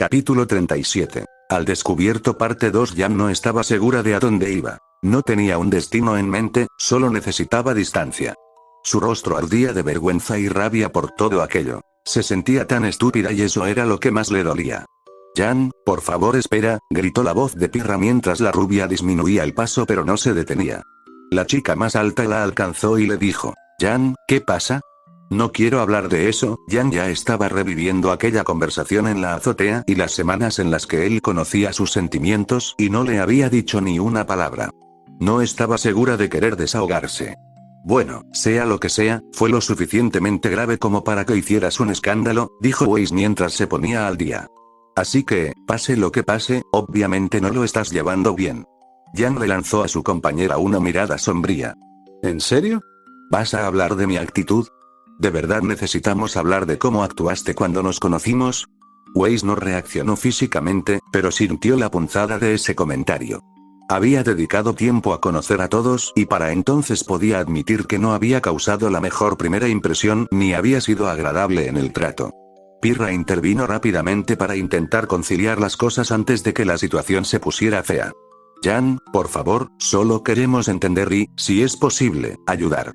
Capítulo 37. Al descubierto parte 2. Jan no estaba segura de a dónde iba. No tenía un destino en mente, solo necesitaba distancia. Su rostro ardía de vergüenza y rabia por todo aquello. Se sentía tan estúpida y eso era lo que más le dolía. Jan, por favor espera, gritó la voz de Pirra mientras la rubia disminuía el paso pero no se detenía. La chica más alta la alcanzó y le dijo, Jan, ¿qué pasa? No quiero hablar de eso. Jan ya estaba reviviendo aquella conversación en la azotea y las semanas en las que él conocía sus sentimientos y no le había dicho ni una palabra. No estaba segura de querer desahogarse. Bueno, sea lo que sea, fue lo suficientemente grave como para que hicieras un escándalo, dijo Weiss mientras se ponía al día. Así que, pase lo que pase, obviamente no lo estás llevando bien. Jan le lanzó a su compañera una mirada sombría. ¿En serio? ¿Vas a hablar de mi actitud? ¿De verdad necesitamos hablar de cómo actuaste cuando nos conocimos? Weiss no reaccionó físicamente, pero sintió la punzada de ese comentario. Había dedicado tiempo a conocer a todos y para entonces podía admitir que no había causado la mejor primera impresión ni había sido agradable en el trato. Pirra intervino rápidamente para intentar conciliar las cosas antes de que la situación se pusiera fea. Jan, por favor, solo queremos entender y, si es posible, ayudar.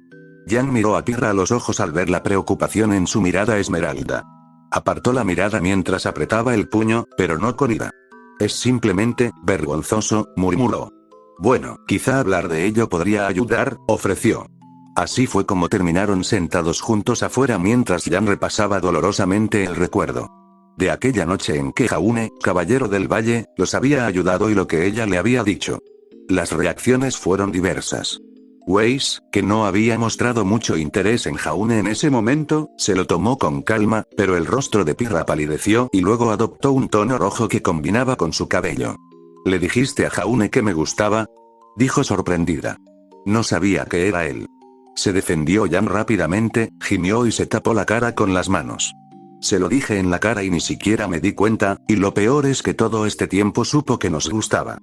Jan miró a Pirra a los ojos al ver la preocupación en su mirada esmeralda. Apartó la mirada mientras apretaba el puño, pero no con ira. Es simplemente vergonzoso, murmuró. Bueno, quizá hablar de ello podría ayudar, ofreció. Así fue como terminaron sentados juntos afuera mientras Jan repasaba dolorosamente el recuerdo de aquella noche en que Jaune, caballero del valle, los había ayudado y lo que ella le había dicho. Las reacciones fueron diversas. Weiss, que no había mostrado mucho interés en Jaune en ese momento, se lo tomó con calma, pero el rostro de Pirra palideció y luego adoptó un tono rojo que combinaba con su cabello. ¿Le dijiste a Jaune que me gustaba? Dijo sorprendida. No sabía que era él. Se defendió Jan rápidamente, gimió y se tapó la cara con las manos. Se lo dije en la cara y ni siquiera me di cuenta, y lo peor es que todo este tiempo supo que nos gustaba.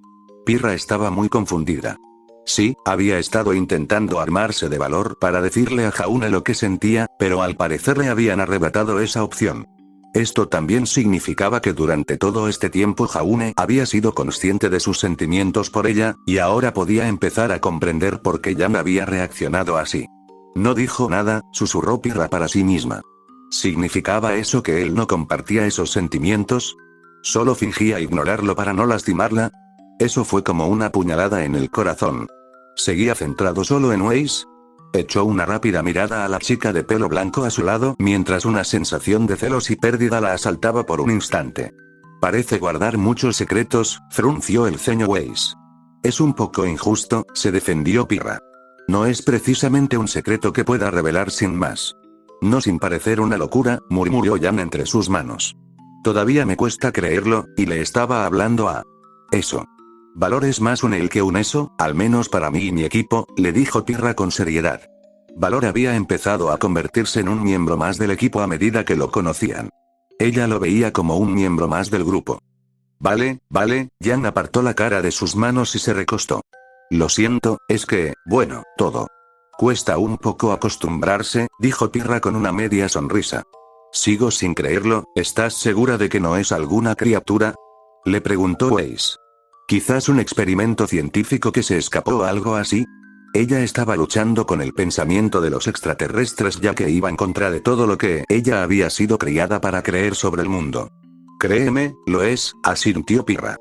Pirra estaba muy confundida. Sí, había estado intentando armarse de valor para decirle a Jaune lo que sentía, pero al parecer le habían arrebatado esa opción. Esto también significaba que durante todo este tiempo Jaune había sido consciente de sus sentimientos por ella, y ahora podía empezar a comprender por qué Jan había reaccionado así. No dijo nada, susurró Pirra para sí misma. ¿Significaba eso que él no compartía esos sentimientos? ¿Solo fingía ignorarlo para no lastimarla? Eso fue como una puñalada en el corazón. ¿Seguía centrado solo en Weiss? Echó una rápida mirada a la chica de pelo blanco a su lado mientras una sensación de celos y pérdida la asaltaba por un instante. Parece guardar muchos secretos, frunció el ceño Weiss. Es un poco injusto, se defendió Pirra. No es precisamente un secreto que pueda revelar sin más. No sin parecer una locura, murmuró Jan entre sus manos. Todavía me cuesta creerlo, y le estaba hablando a eso. Valor es más un él que un eso, al menos para mí y mi equipo, le dijo Pirra con seriedad. Valor había empezado a convertirse en un miembro más del equipo a medida que lo conocían. Ella lo veía como un miembro más del grupo. Vale, Jan apartó la cara de sus manos y se recostó. Lo siento, es que, bueno, todo. Cuesta un poco acostumbrarse, dijo Pirra con una media sonrisa. Sigo sin creerlo, ¿estás segura de que no es alguna criatura? Le preguntó Weiss. Quizás un experimento científico que se escapó o algo así. Ella estaba luchando con el pensamiento de los extraterrestres ya que iba en contra de todo lo que ella había sido criada para creer sobre el mundo. Créeme, lo es, asintió Pirra.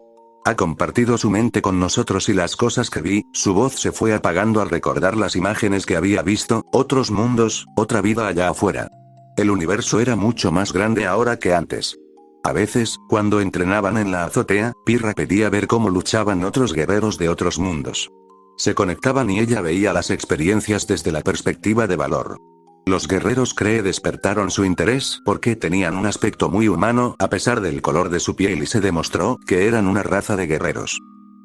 Ha compartido su mente con nosotros y las cosas que vi, su voz se fue apagando al recordar las imágenes que había visto, otros mundos, otra vida allá afuera. El universo era mucho más grande ahora que antes. A veces, cuando entrenaban en la azotea, Pirra pedía ver cómo luchaban otros guerreros de otros mundos. Se conectaban y ella veía las experiencias desde la perspectiva de Valor. Los guerreros despertaron su interés porque tenían un aspecto muy humano a pesar del color de su piel y se demostró que eran una raza de guerreros.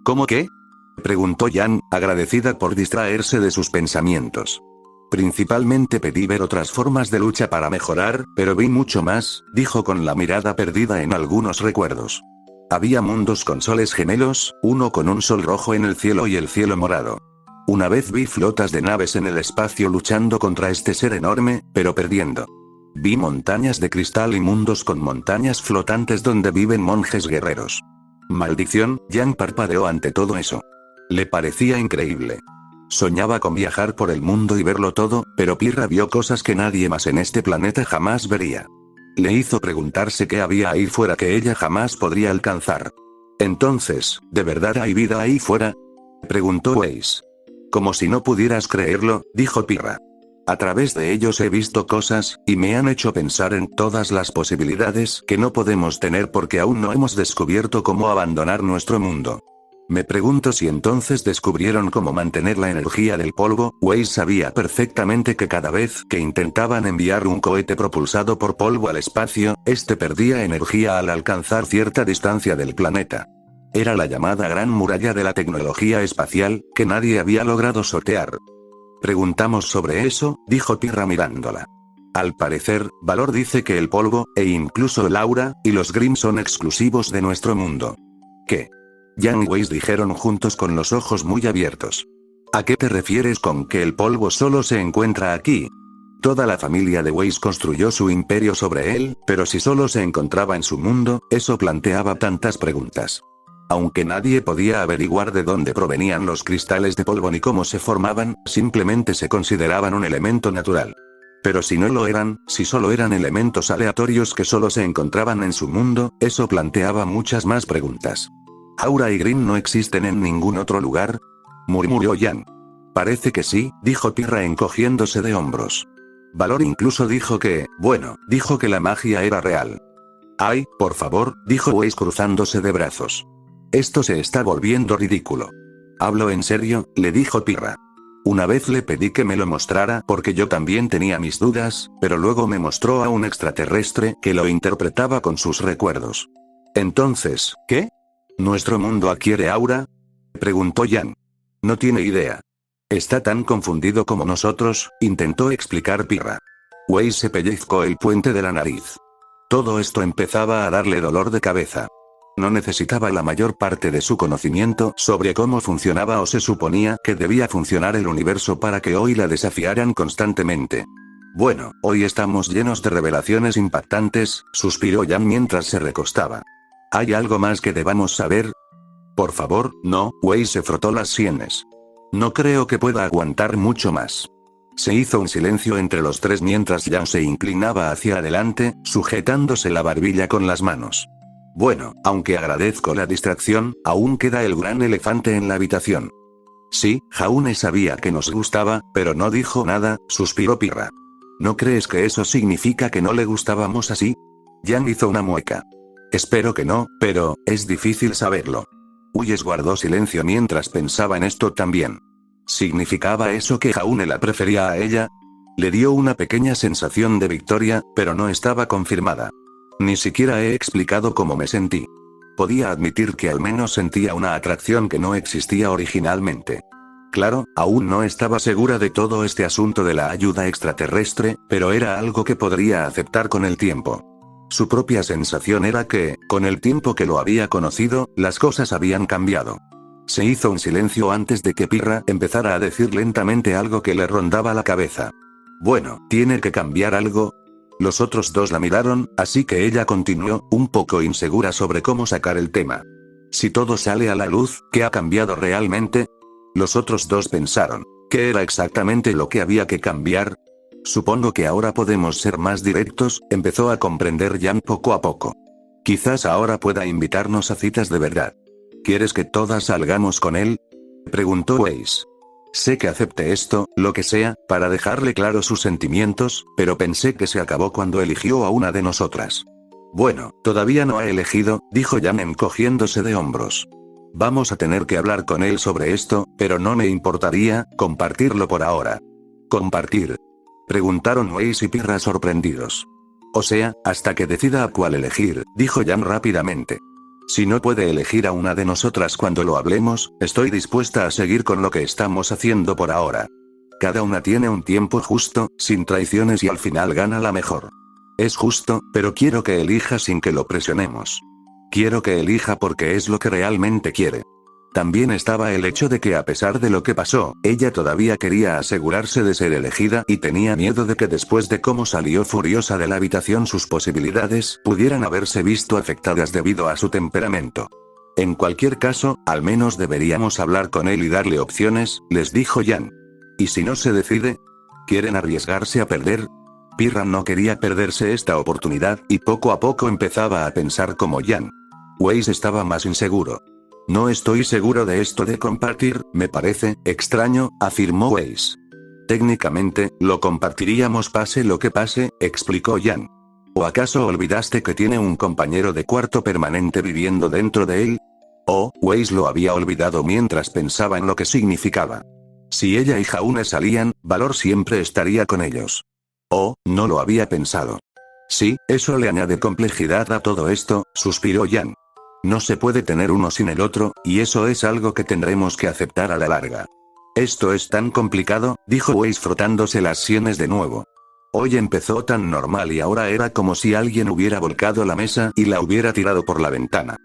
¿Cómo qué? Preguntó Jan, agradecida por distraerse de sus pensamientos. Principalmente pedí ver otras formas de lucha para mejorar, pero vi mucho más, dijo con la mirada perdida en algunos recuerdos. Había mundos con soles gemelos, uno con un sol rojo en el cielo y el cielo morado. Una vez vi flotas de naves en el espacio luchando contra este ser enorme, pero perdiendo. Vi montañas de cristal y mundos con montañas flotantes donde viven monjes guerreros. Maldición, Yang parpadeó ante todo eso. Le parecía increíble. Soñaba con viajar por el mundo y verlo todo, pero Pirra vio cosas que nadie más en este planeta jamás vería. Le hizo preguntarse qué había ahí fuera que ella jamás podría alcanzar. Entonces, ¿de verdad hay vida ahí fuera?, preguntó Weiss. Como si no pudieras creerlo, dijo Pirra. A través de ellos he visto cosas, y me han hecho pensar en todas las posibilidades que no podemos tener porque aún no hemos descubierto cómo abandonar nuestro mundo. Me pregunto si entonces descubrieron cómo mantener la energía del polvo. Weiss sabía perfectamente que cada vez que intentaban enviar un cohete propulsado por polvo al espacio, este perdía energía al alcanzar cierta distancia del planeta. Era la llamada Gran Muralla de la tecnología espacial, que nadie había logrado sortear. Preguntamos sobre eso, dijo Pirra mirándola. Al parecer, Valor dice que el polvo, e incluso el aura, y los Grimm son exclusivos de nuestro mundo. ¿Qué? Yang y Weiss dijeron juntos con los ojos muy abiertos. ¿A qué te refieres con que el polvo solo se encuentra aquí? Toda la familia de Weiss construyó su imperio sobre él, pero si solo se encontraba en su mundo, eso planteaba tantas preguntas. Aunque nadie podía averiguar de dónde provenían los cristales de polvo ni cómo se formaban, simplemente se consideraban un elemento natural. Pero si no lo eran, si solo eran elementos aleatorios que solo se encontraban en su mundo, eso planteaba muchas más preguntas. ¿Aura y Grimm no existen en ningún otro lugar?, murmuró Yang. Parece que sí, dijo Pirra encogiéndose de hombros. Valor incluso dijo que la magia era real. Ay, por favor, dijo Weiss cruzándose de brazos. Esto se está volviendo ridículo. Hablo en serio, le dijo Pirra. Una vez le pedí que me lo mostrara porque yo también tenía mis dudas, pero luego me mostró a un extraterrestre que lo interpretaba con sus recuerdos. Entonces, ¿qué? ¿Nuestro mundo adquiere aura?, preguntó Yang. No tiene idea. Está tan confundido como nosotros, intentó explicar Pirra. Weiss se pellizcó el puente de la nariz. Todo esto empezaba a darle dolor de cabeza. No necesitaba la mayor parte de su conocimiento sobre cómo funcionaba o se suponía que debía funcionar el universo para que hoy la desafiaran constantemente. Bueno, hoy estamos llenos de revelaciones impactantes, suspiró Yang mientras se recostaba. ¿Hay algo más que debamos saber? Por favor, no, Weiss se frotó las sienes. No creo que pueda aguantar mucho más. Se hizo un silencio entre los tres mientras Yang se inclinaba hacia adelante, sujetándose la barbilla con las manos. Bueno, aunque agradezco la distracción, aún queda el gran elefante en la habitación. Sí, Jaune sabía que nos gustaba, pero no dijo nada, suspiró Pirra. ¿No crees que eso significa que no le gustábamos así? Yang hizo una mueca. Espero que no, pero, es difícil saberlo. Weiss guardó silencio mientras pensaba en esto también. ¿Significaba eso que Jaune la prefería a ella? Le dio una pequeña sensación de victoria, pero no estaba confirmada. Ni siquiera he explicado cómo me sentí. Podía admitir que al menos sentía una atracción que no existía originalmente. Claro, aún no estaba segura de todo este asunto de la ayuda extraterrestre, pero era algo que podría aceptar con el tiempo. Su propia sensación era que, con el tiempo que lo había conocido, las cosas habían cambiado. Se hizo un silencio antes de que Pirra empezara a decir lentamente algo que le rondaba la cabeza. Bueno, ¿tiene que cambiar algo? Los otros dos la miraron, así que ella continuó, un poco insegura sobre cómo sacar el tema. Si todo sale a la luz, ¿qué ha cambiado realmente? Los otros dos pensaron. ¿Qué era exactamente lo que había que cambiar? Supongo que ahora podemos ser más directos, empezó a comprender Yang poco a poco. Quizás ahora pueda invitarnos a citas de verdad. ¿Quieres que todas salgamos con él?, preguntó Weiss. Sé que acepte esto, lo que sea, para dejarle claro sus sentimientos, pero pensé que se acabó cuando eligió a una de nosotras. Bueno, todavía no ha elegido, dijo Yang encogiéndose de hombros. Vamos a tener que hablar con él sobre esto, pero no me importaría compartirlo por ahora. ¿Compartir?, preguntaron Weiss y Pirra sorprendidos. O sea, hasta que decida a cuál elegir, dijo Yang rápidamente. Si no puede elegir a una de nosotras cuando lo hablemos, estoy dispuesta a seguir con lo que estamos haciendo por ahora. Cada una tiene un tiempo justo, sin traiciones y al final gana la mejor. Es justo, pero quiero que elija sin que lo presionemos. Quiero que elija porque es lo que realmente quiere. También estaba el hecho de que a pesar de lo que pasó, ella todavía quería asegurarse de ser elegida y tenía miedo de que después de cómo salió furiosa de la habitación sus posibilidades pudieran haberse visto afectadas debido a su temperamento. En cualquier caso, al menos deberíamos hablar con él y darle opciones, les dijo Jan. ¿Y si no se decide? ¿Quieren arriesgarse a perder? Pirra no quería perderse esta oportunidad y poco a poco empezaba a pensar como Jan. Weiss estaba más inseguro. No estoy seguro de esto de compartir, me parece extraño, afirmó Weiss. Técnicamente, lo compartiríamos pase lo que pase, explicó Jan. ¿O acaso olvidaste que tiene un compañero de cuarto permanente viviendo dentro de él? Oh, Weiss lo había olvidado mientras pensaba en lo que significaba. Si ella y Jaune salían, Valor siempre estaría con ellos. Oh, no lo había pensado. Sí, eso le añade complejidad a todo esto, suspiró Jan. No se puede tener uno sin el otro, y eso es algo que tendremos que aceptar a la larga. Esto es tan complicado, dijo Weiss frotándose las sienes de nuevo. Hoy empezó tan normal y ahora era como si alguien hubiera volcado la mesa y la hubiera tirado por la ventana.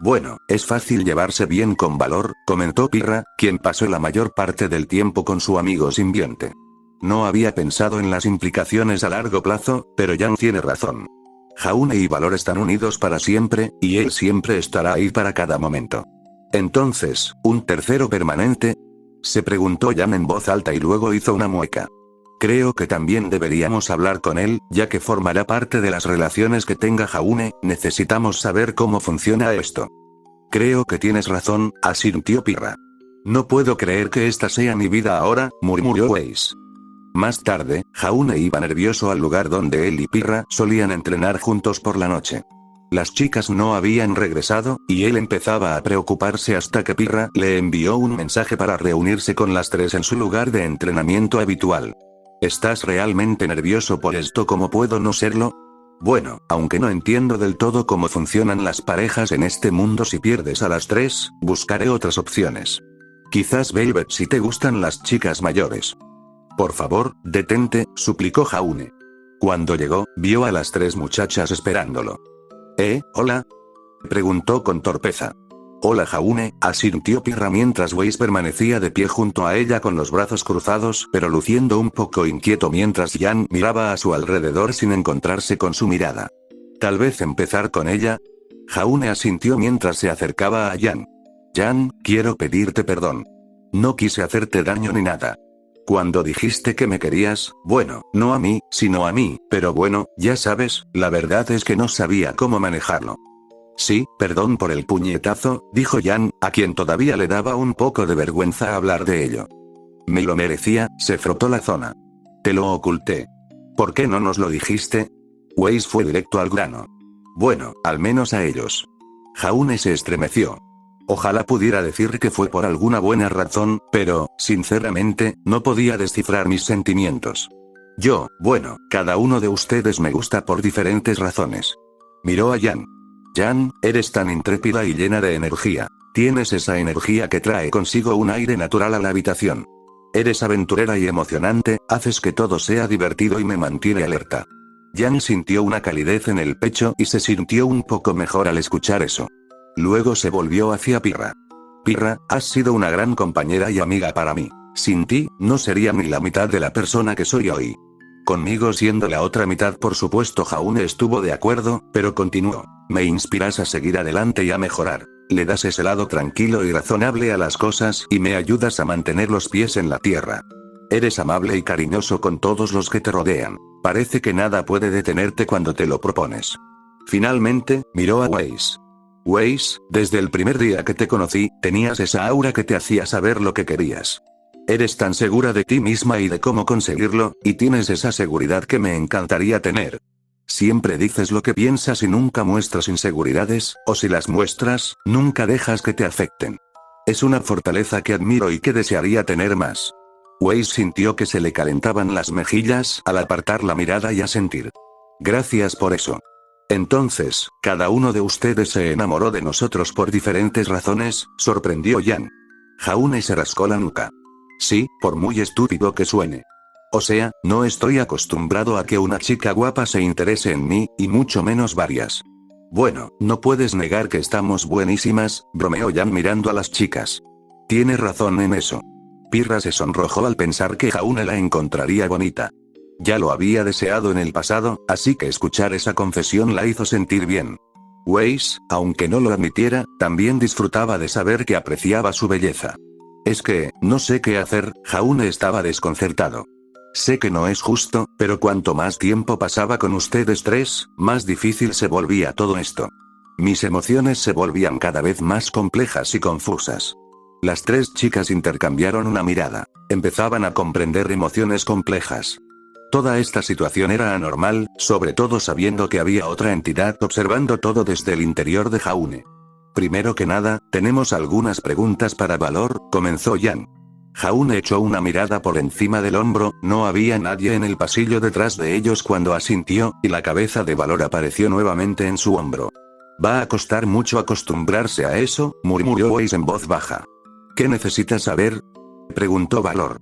Bueno, es fácil llevarse bien con Valor, comentó Pirra, quien pasó la mayor parte del tiempo con su amigo simbionte. No había pensado en las implicaciones a largo plazo, pero Jan tiene razón. Jaune y Valor están unidos para siempre, y él siempre estará ahí para cada momento. Entonces, ¿un tercero permanente? Se preguntó Jan en voz alta y luego hizo una mueca. Creo que también deberíamos hablar con él, ya que formará parte de las relaciones que tenga Jaune, necesitamos saber cómo funciona esto. Creo que tienes razón, asintió Pirra. No puedo creer que esta sea mi vida ahora, murmuró Weiss. Más tarde, Jaune iba nervioso al lugar donde él y Pirra solían entrenar juntos por la noche. Las chicas no habían regresado, y él empezaba a preocuparse hasta que Pirra le envió un mensaje para reunirse con las tres en su lugar de entrenamiento habitual. ¿Estás realmente nervioso por esto? ¿Cómo puedo no serlo? Bueno, aunque no entiendo del todo cómo funcionan las parejas en este mundo, si pierdes a las tres, buscaré otras opciones. Quizás Velvet si te gustan las chicas mayores. Por favor, detente, suplicó Jaune. Cuando llegó, vio a las tres muchachas esperándolo. ¿Hola? Preguntó con torpeza. Hola Jaune, asintió Pirra mientras Weiss permanecía de pie junto a ella con los brazos cruzados pero luciendo un poco inquieto mientras Jan miraba a su alrededor sin encontrarse con su mirada. ¿Tal vez empezar con ella? Jaune asintió mientras se acercaba a Jan. Jan, quiero pedirte perdón. No quise hacerte daño ni nada. Cuando dijiste que me querías, bueno, no a mí, sino a mí, pero bueno, ya sabes, la verdad es que no sabía cómo manejarlo. Sí, perdón por el puñetazo, dijo Jan, a quien todavía le daba un poco de vergüenza hablar de ello. Me lo merecía, se frotó la zona. Te lo oculté. ¿Por qué no nos lo dijiste? Weiss fue directo al grano. Bueno, al menos a ellos. Jaune se estremeció. Ojalá pudiera decir que fue por alguna buena razón, pero, sinceramente, no podía descifrar mis sentimientos. Bueno, cada uno de ustedes me gusta por diferentes razones. Miró a Jan. Jan, eres tan intrépida y llena de energía. Tienes esa energía que trae consigo un aire natural a la habitación. Eres aventurera y emocionante, haces que todo sea divertido y me mantiene alerta. Jan sintió una calidez en el pecho y se sintió un poco mejor al escuchar eso. Luego se volvió hacia Pirra. Pirra, has sido una gran compañera y amiga para mí. Sin ti, no sería ni la mitad de la persona que soy hoy. Conmigo siendo la otra mitad, por supuesto. Jaune estuvo de acuerdo, pero continuó. Me inspiras a seguir adelante y a mejorar. Le das ese lado tranquilo y razonable a las cosas y me ayudas a mantener los pies en la tierra. Eres amable y cariñoso con todos los que te rodean. Parece que nada puede detenerte cuando te lo propones. Finalmente, miró a Weiss. Weiss, desde el primer día que te conocí, tenías esa aura que te hacía saber lo que querías. Eres tan segura de ti misma y de cómo conseguirlo, y tienes esa seguridad que me encantaría tener. Siempre dices lo que piensas y nunca muestras inseguridades, o si las muestras, nunca dejas que te afecten. Es una fortaleza que admiro y que desearía tener más. Weiss sintió que se le calentaban las mejillas al apartar la mirada y asentir. Gracias por eso. Entonces, cada uno de ustedes se enamoró de nosotros por diferentes razones, sorprendió Jan. Jaune se rascó la nuca. Sí, por muy estúpido que suene. O sea, no estoy acostumbrado a que una chica guapa se interese en mí, y mucho menos varias. Bueno, no puedes negar que estamos buenísimas, bromeó Jan mirando a las chicas. Tienes razón en eso. Pirra se sonrojó al pensar que Jaune la encontraría bonita. Ya lo había deseado en el pasado, así que escuchar esa confesión la hizo sentir bien. Weiss, aunque no lo admitiera, también disfrutaba de saber que apreciaba su belleza. Es que, no sé qué hacer, Jaune estaba desconcertado. Sé que no es justo, pero cuanto más tiempo pasaba con ustedes tres, más difícil se volvía todo esto. Mis emociones se volvían cada vez más complejas y confusas. Las tres chicas intercambiaron una mirada. Empezaban a comprender emociones complejas. Toda esta situación era anormal, sobre todo sabiendo que había otra entidad observando todo desde el interior de Jaune. Primero que nada, tenemos algunas preguntas para Valor, comenzó Jan. Jaune echó una mirada por encima del hombro, no había nadie en el pasillo detrás de ellos cuando asintió, y la cabeza de Valor apareció nuevamente en su hombro. Va a costar mucho acostumbrarse a eso, murmuró Weiss en voz baja. ¿Qué necesitas saber? Preguntó Valor.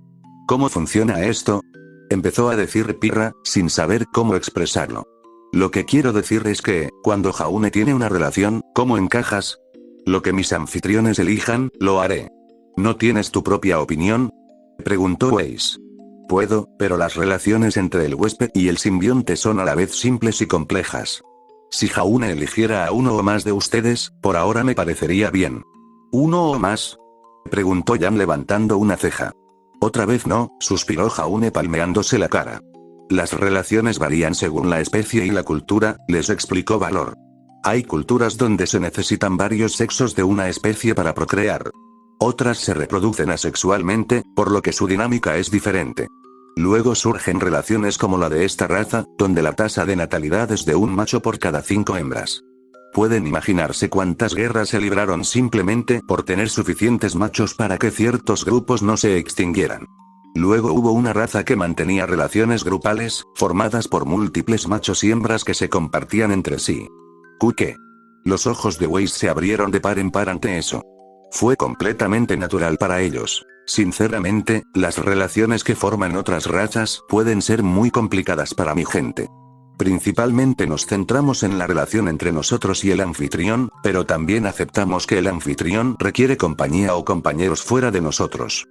¿Cómo funciona esto? Empezó a decir Pirra, sin saber cómo expresarlo. Lo que quiero decir es que, cuando Jaune tiene una relación, ¿cómo encajas? Lo que mis anfitriones elijan, lo haré. ¿No tienes tu propia opinión? Preguntó Weiss. Puedo, pero las relaciones entre el huésped y el simbionte son a la vez simples y complejas. Si Jaune eligiera a uno o más de ustedes, por ahora me parecería bien. ¿Uno o más? Preguntó Jan levantando una ceja. Otra vez no, suspiró Jaune palmeándose la cara. Las relaciones varían según la especie y la cultura, les explicó Valor. Hay culturas donde se necesitan varios sexos de una especie para procrear. Otras se reproducen asexualmente, por lo que su dinámica es diferente. Luego surgen relaciones como la de esta raza, donde la tasa de natalidad es de un macho por cada 5 hembras. Pueden imaginarse cuántas guerras se libraron simplemente por tener suficientes machos para que ciertos grupos no se extinguieran. Luego hubo una raza que mantenía relaciones grupales, formadas por múltiples machos y hembras que se compartían entre sí. ¿Qué? Los ojos de Weiss se abrieron de par en par ante eso. Fue completamente natural para ellos. Sinceramente, las relaciones que forman otras razas pueden ser muy complicadas para mi gente. Principalmente nos centramos en la relación entre nosotros y el anfitrión, pero también aceptamos que el anfitrión requiere compañía o compañeros fuera de nosotros.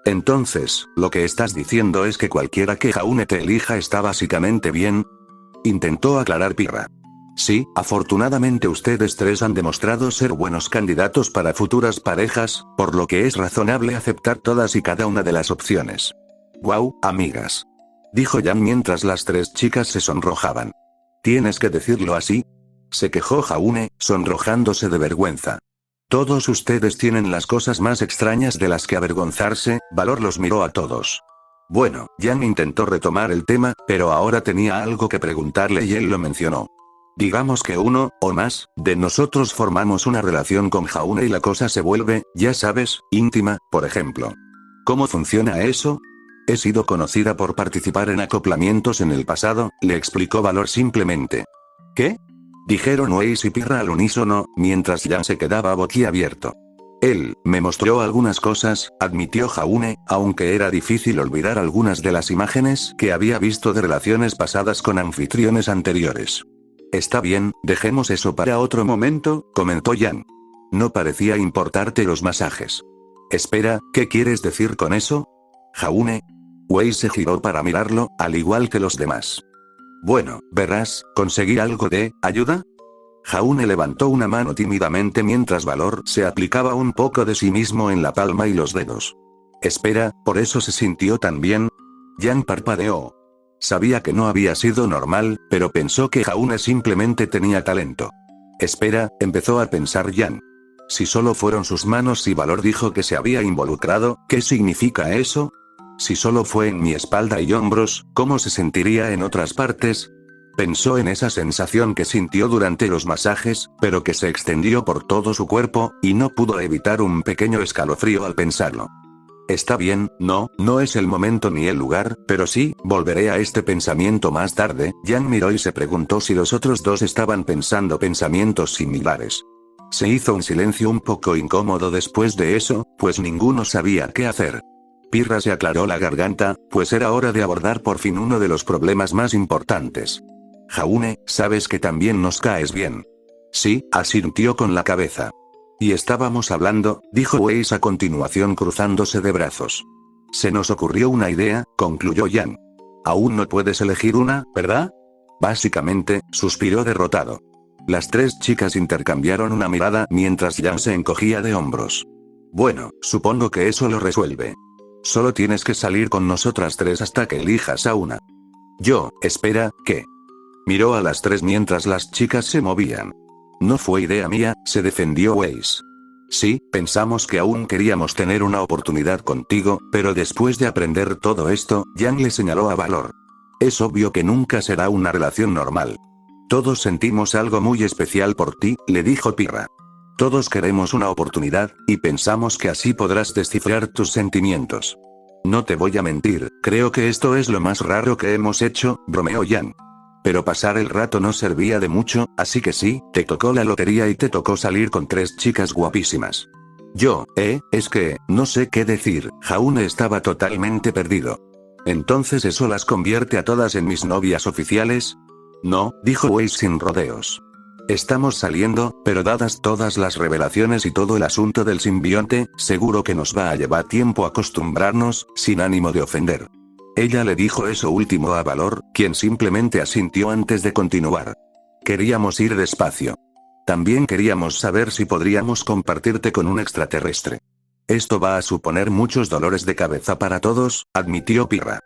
Entonces, lo que estás diciendo es que cualquiera que Jaune te elija está básicamente bien. Intentó aclarar Pirra. Sí, afortunadamente ustedes tres han demostrado ser buenos candidatos para futuras parejas, por lo que es razonable aceptar todas y cada una de las opciones. Wow, amigas. Dijo Jan mientras las tres chicas se sonrojaban. ¿Tienes que decirlo así? Se quejó Jaune, sonrojándose de vergüenza. Todos ustedes tienen las cosas más extrañas de las que avergonzarse, Valor los miró a todos. Bueno, Jan intentó retomar el tema, pero ahora tenía algo que preguntarle y él lo mencionó. Digamos que uno, o más, de nosotros formamos una relación con Jaune y la cosa se vuelve, ya sabes, íntima, por ejemplo. ¿Cómo funciona eso? He sido conocida por participar en acoplamientos en el pasado, le explicó Valor simplemente. ¿Qué? Dijeron Weiss y Pirra al unísono, mientras Jan se quedaba boquiabierto. Él me mostró algunas cosas, admitió Jaune, aunque era difícil olvidar algunas de las imágenes que había visto de relaciones pasadas con anfitriones anteriores. Está bien, dejemos eso para otro momento, comentó Jan. No parecía importarte los masajes. Espera, ¿qué quieres decir con eso? Jaune. Weiss se giró para mirarlo, al igual que los demás. Bueno, verás, ¿conseguí algo de ayuda? Jaune levantó una mano tímidamente mientras Valor se aplicaba un poco de sí mismo en la palma y los dedos. Espera, ¿por eso se sintió tan bien? Jan parpadeó. Sabía que no había sido normal, pero pensó que Jaune simplemente tenía talento. Espera, empezó a pensar Jan. Si solo fueron sus manos y Valor dijo que se había involucrado, ¿qué significa eso? Si solo fue en mi espalda y hombros, ¿cómo se sentiría en otras partes? Pensó en esa sensación que sintió durante los masajes, pero que se extendió por todo su cuerpo, y no pudo evitar un pequeño escalofrío al pensarlo. Está bien, no es el momento ni el lugar, pero sí, volveré a este pensamiento más tarde. Jan miró y se preguntó si los otros dos estaban pensando pensamientos similares. Se hizo un silencio un poco incómodo después de eso, pues ninguno sabía qué hacer. Pirra se aclaró la garganta, pues era hora de abordar por fin uno de los problemas más importantes. Jaune, sabes que también nos caes bien. Sí, asintió con la cabeza. Y estábamos hablando, dijo Weiss a continuación cruzándose de brazos. Se nos ocurrió una idea, concluyó Yang. Aún no puedes elegir una, ¿verdad? Básicamente, suspiró derrotado. Las tres chicas intercambiaron una mirada mientras Yang se encogía de hombros. Bueno, supongo que eso lo resuelve. Solo tienes que salir con nosotras tres hasta que elijas a una. Espera, ¿qué? Miró a las tres mientras las chicas se movían. No fue idea mía, se defendió Weiss. Sí, pensamos que aún queríamos tener una oportunidad contigo, pero después de aprender todo esto, Yang le señaló a Valor. Es obvio que nunca será una relación normal. Todos sentimos algo muy especial por ti, le dijo Pirra. Todos queremos una oportunidad, y pensamos que así podrás descifrar tus sentimientos. No te voy a mentir, creo que esto es lo más raro que hemos hecho, bromeó Yang. Pero pasar el rato no servía de mucho, así que sí, te tocó la lotería y te tocó salir con tres chicas guapísimas. Es que, no sé qué decir, Jaune estaba totalmente perdido. ¿Entonces eso las convierte a todas en mis novias oficiales? No, dijo Weiss sin rodeos. Estamos saliendo, pero dadas todas las revelaciones y todo el asunto del simbionte, seguro que nos va a llevar tiempo acostumbrarnos, sin ánimo de ofender. Ella le dijo eso último a Valor, quien simplemente asintió antes de continuar. Queríamos ir despacio. También queríamos saber si podríamos compartirte con un extraterrestre. Esto va a suponer muchos dolores de cabeza para todos, admitió Pirra.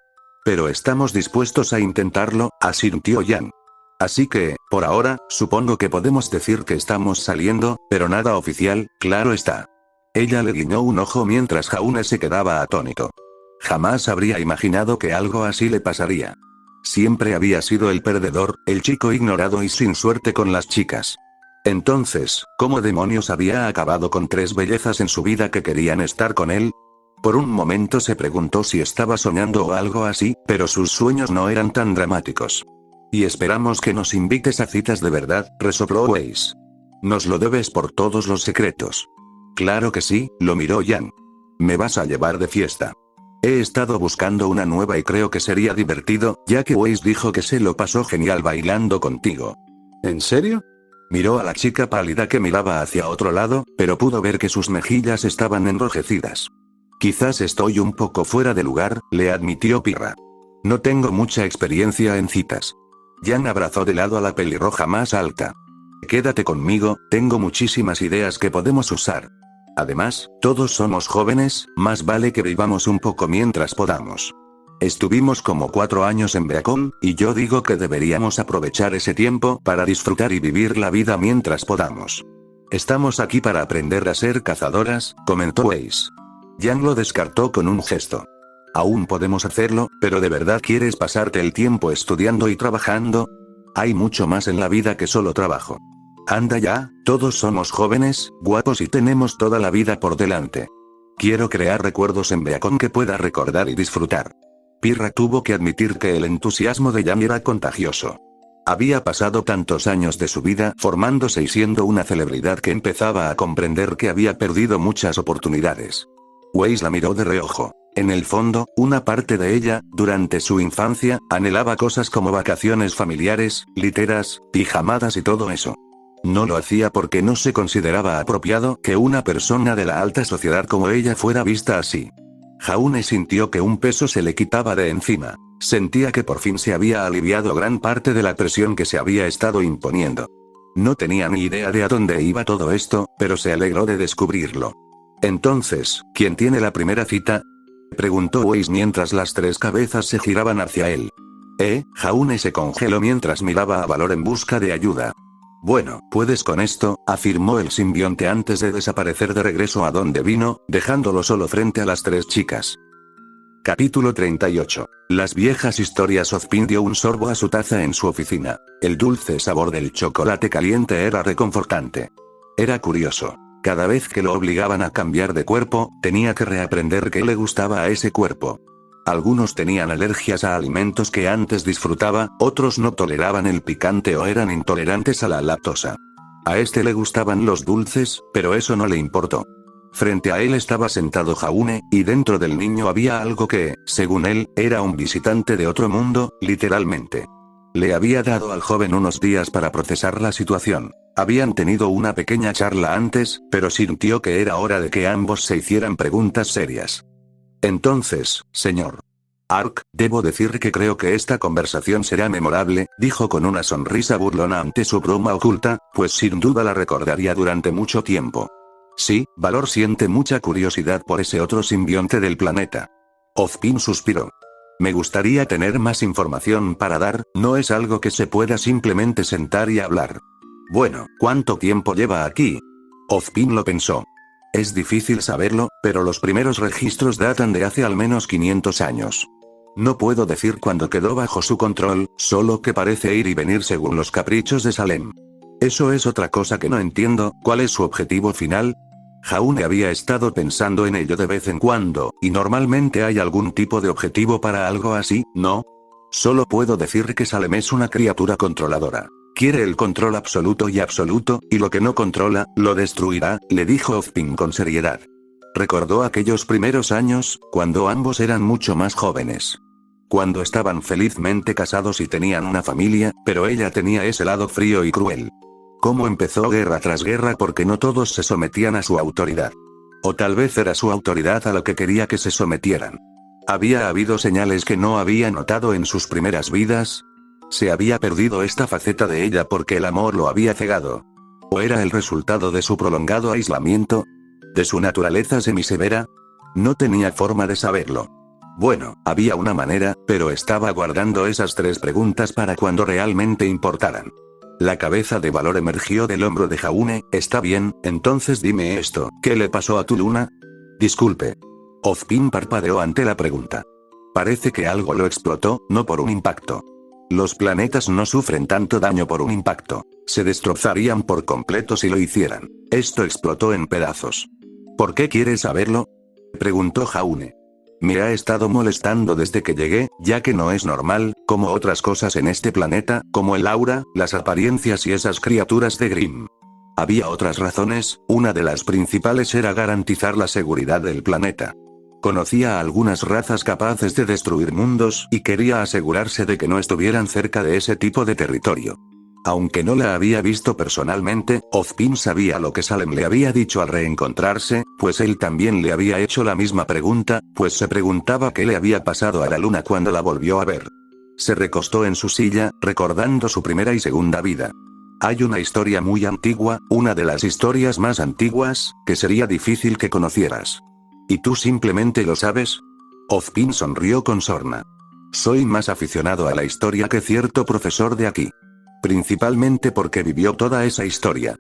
Pero estamos dispuestos a intentarlo, asintió Yang. Así que, por ahora, supongo que podemos decir que estamos saliendo, pero nada oficial, claro está. Ella le guiñó un ojo mientras Jaune se quedaba atónito. Jamás habría imaginado que algo así le pasaría. Siempre había sido el perdedor, el chico ignorado y sin suerte con las chicas. Entonces, ¿cómo demonios había acabado con tres bellezas en su vida que querían estar con él? Por un momento se preguntó si estaba soñando o algo así, pero sus sueños no eran tan dramáticos. Y esperamos que nos invites a citas de verdad, resopló Weiss. Nos lo debes por todos los secretos. Claro que sí, lo miró Yang. Me vas a llevar de fiesta. He estado buscando una nueva y creo que sería divertido, ya que Weiss dijo que se lo pasó genial bailando contigo. ¿En serio? Miró a la chica pálida que miraba hacia otro lado, pero pudo ver que sus mejillas estaban enrojecidas. Quizás estoy un poco fuera de lugar, le admitió Pirra. No tengo mucha experiencia en citas. Yang abrazó de lado a la pelirroja más alta. Quédate conmigo, tengo muchísimas ideas que podemos usar. Además, todos somos jóvenes, más vale que vivamos un poco mientras podamos. Estuvimos como 4 años en Beacon, y yo digo que deberíamos aprovechar ese tiempo para disfrutar y vivir la vida mientras podamos. Estamos aquí para aprender a ser cazadoras, comentó Weiss. Yang lo descartó con un gesto. Aún podemos hacerlo, pero ¿de verdad quieres pasarte el tiempo estudiando y trabajando? Hay mucho más en la vida que solo trabajo. Anda ya, todos somos jóvenes, guapos y tenemos toda la vida por delante. Quiero crear recuerdos en Beacon que pueda recordar y disfrutar. Pirra tuvo que admitir que el entusiasmo de Yang era contagioso. Había pasado tantos años de su vida formándose y siendo una celebridad que empezaba a comprender que había perdido muchas oportunidades. Weiss la miró de reojo. En el fondo, una parte de ella, durante su infancia, anhelaba cosas como vacaciones familiares, literas, pijamadas y todo eso. No lo hacía porque no se consideraba apropiado que una persona de la alta sociedad como ella fuera vista así. Jaune sintió que un peso se le quitaba de encima. Sentía que por fin se había aliviado gran parte de la presión que se había estado imponiendo. No tenía ni idea de a dónde iba todo esto, pero se alegró de descubrirlo. Entonces, ¿quién tiene la primera cita?, preguntó Weiss mientras las tres cabezas se giraban hacia él. Jaune se congeló mientras miraba a Valor en busca de ayuda. Bueno, puedes con esto, afirmó el simbionte antes de desaparecer de regreso a donde vino, dejándolo solo frente a las tres chicas. Capítulo 38. Las viejas historias. Ozpin dio un sorbo a su taza en su oficina. El dulce sabor del chocolate caliente era reconfortante. Era curioso. Cada vez que lo obligaban a cambiar de cuerpo, tenía que reaprender qué le gustaba a ese cuerpo. Algunos tenían alergias a alimentos que antes disfrutaba, otros no toleraban el picante o eran intolerantes a la lactosa. A este le gustaban los dulces, pero eso no le importó. Frente a él estaba sentado Jaune, y dentro del niño había algo que, según él, era un visitante de otro mundo, literalmente. Le había dado al joven unos días para procesar la situación. Habían tenido una pequeña charla antes, pero sintió que era hora de que ambos se hicieran preguntas serias. Entonces, señor Ark, debo decir que creo que esta conversación será memorable, dijo con una sonrisa burlona ante su broma oculta, pues sin duda la recordaría durante mucho tiempo. Sí, Valor siente mucha curiosidad por ese otro simbionte del planeta. Ozpin suspiró. Me gustaría tener más información para dar, no es algo que se pueda simplemente sentar y hablar. Bueno, ¿cuánto tiempo lleva aquí? Ozpin lo pensó. Es difícil saberlo, pero los primeros registros datan de hace al menos 500 años. No puedo decir cuándo quedó bajo su control, solo que parece ir y venir según los caprichos de Salem. Eso es otra cosa que no entiendo, ¿cuál es su objetivo final? Jaune había estado pensando en ello de vez en cuando, y normalmente hay algún tipo de objetivo para algo así, ¿no? Solo puedo decir que Salem es una criatura controladora. Quiere el control absoluto, y lo que no controla, lo destruirá, le dijo Ozpin con seriedad. Recordó aquellos primeros años, cuando ambos eran mucho más jóvenes. Cuando estaban felizmente casados y tenían una familia, pero ella tenía ese lado frío y cruel. Cómo empezó guerra tras guerra porque no todos se sometían a su autoridad. O tal vez era su autoridad a la que quería que se sometieran. ¿Había habido señales que no había notado en sus primeras vidas? ¿Se había perdido esta faceta de ella porque el amor lo había cegado? ¿O era el resultado de su prolongado aislamiento? ¿De su naturaleza semisevera? No tenía forma de saberlo. Bueno, había una manera, pero estaba guardando esas 3 preguntas para cuando realmente importaran. La cabeza de Valor emergió del hombro de Jaune. Está bien, entonces dime esto, ¿qué le pasó a tu luna? Disculpe. Ozpin parpadeó ante la pregunta. Parece que algo lo explotó, no por un impacto. Los planetas no sufren tanto daño por un impacto. Se destrozarían por completo si lo hicieran. Esto explotó en pedazos. ¿Por qué quieres saberlo? Preguntó Jaune. Me ha estado molestando desde que llegué, ya que no es normal, como otras cosas en este planeta, como el aura, las apariencias y esas criaturas de Grimm. Había otras razones, una de las principales era garantizar la seguridad del planeta. Conocía a algunas razas capaces de destruir mundos, y quería asegurarse de que no estuvieran cerca de ese tipo de territorio. Aunque no la había visto personalmente, Ozpin sabía lo que Salem le había dicho al reencontrarse, pues él también le había hecho la misma pregunta, pues se preguntaba qué le había pasado a la luna cuando la volvió a ver. Se recostó en su silla, recordando su primera y segunda vida. Hay una historia muy antigua, una de las historias más antiguas, que sería difícil que conocieras. ¿Y tú simplemente lo sabes? Ozpin sonrió con sorna. Soy más aficionado a la historia que cierto profesor de aquí. Principalmente porque vivió toda esa historia.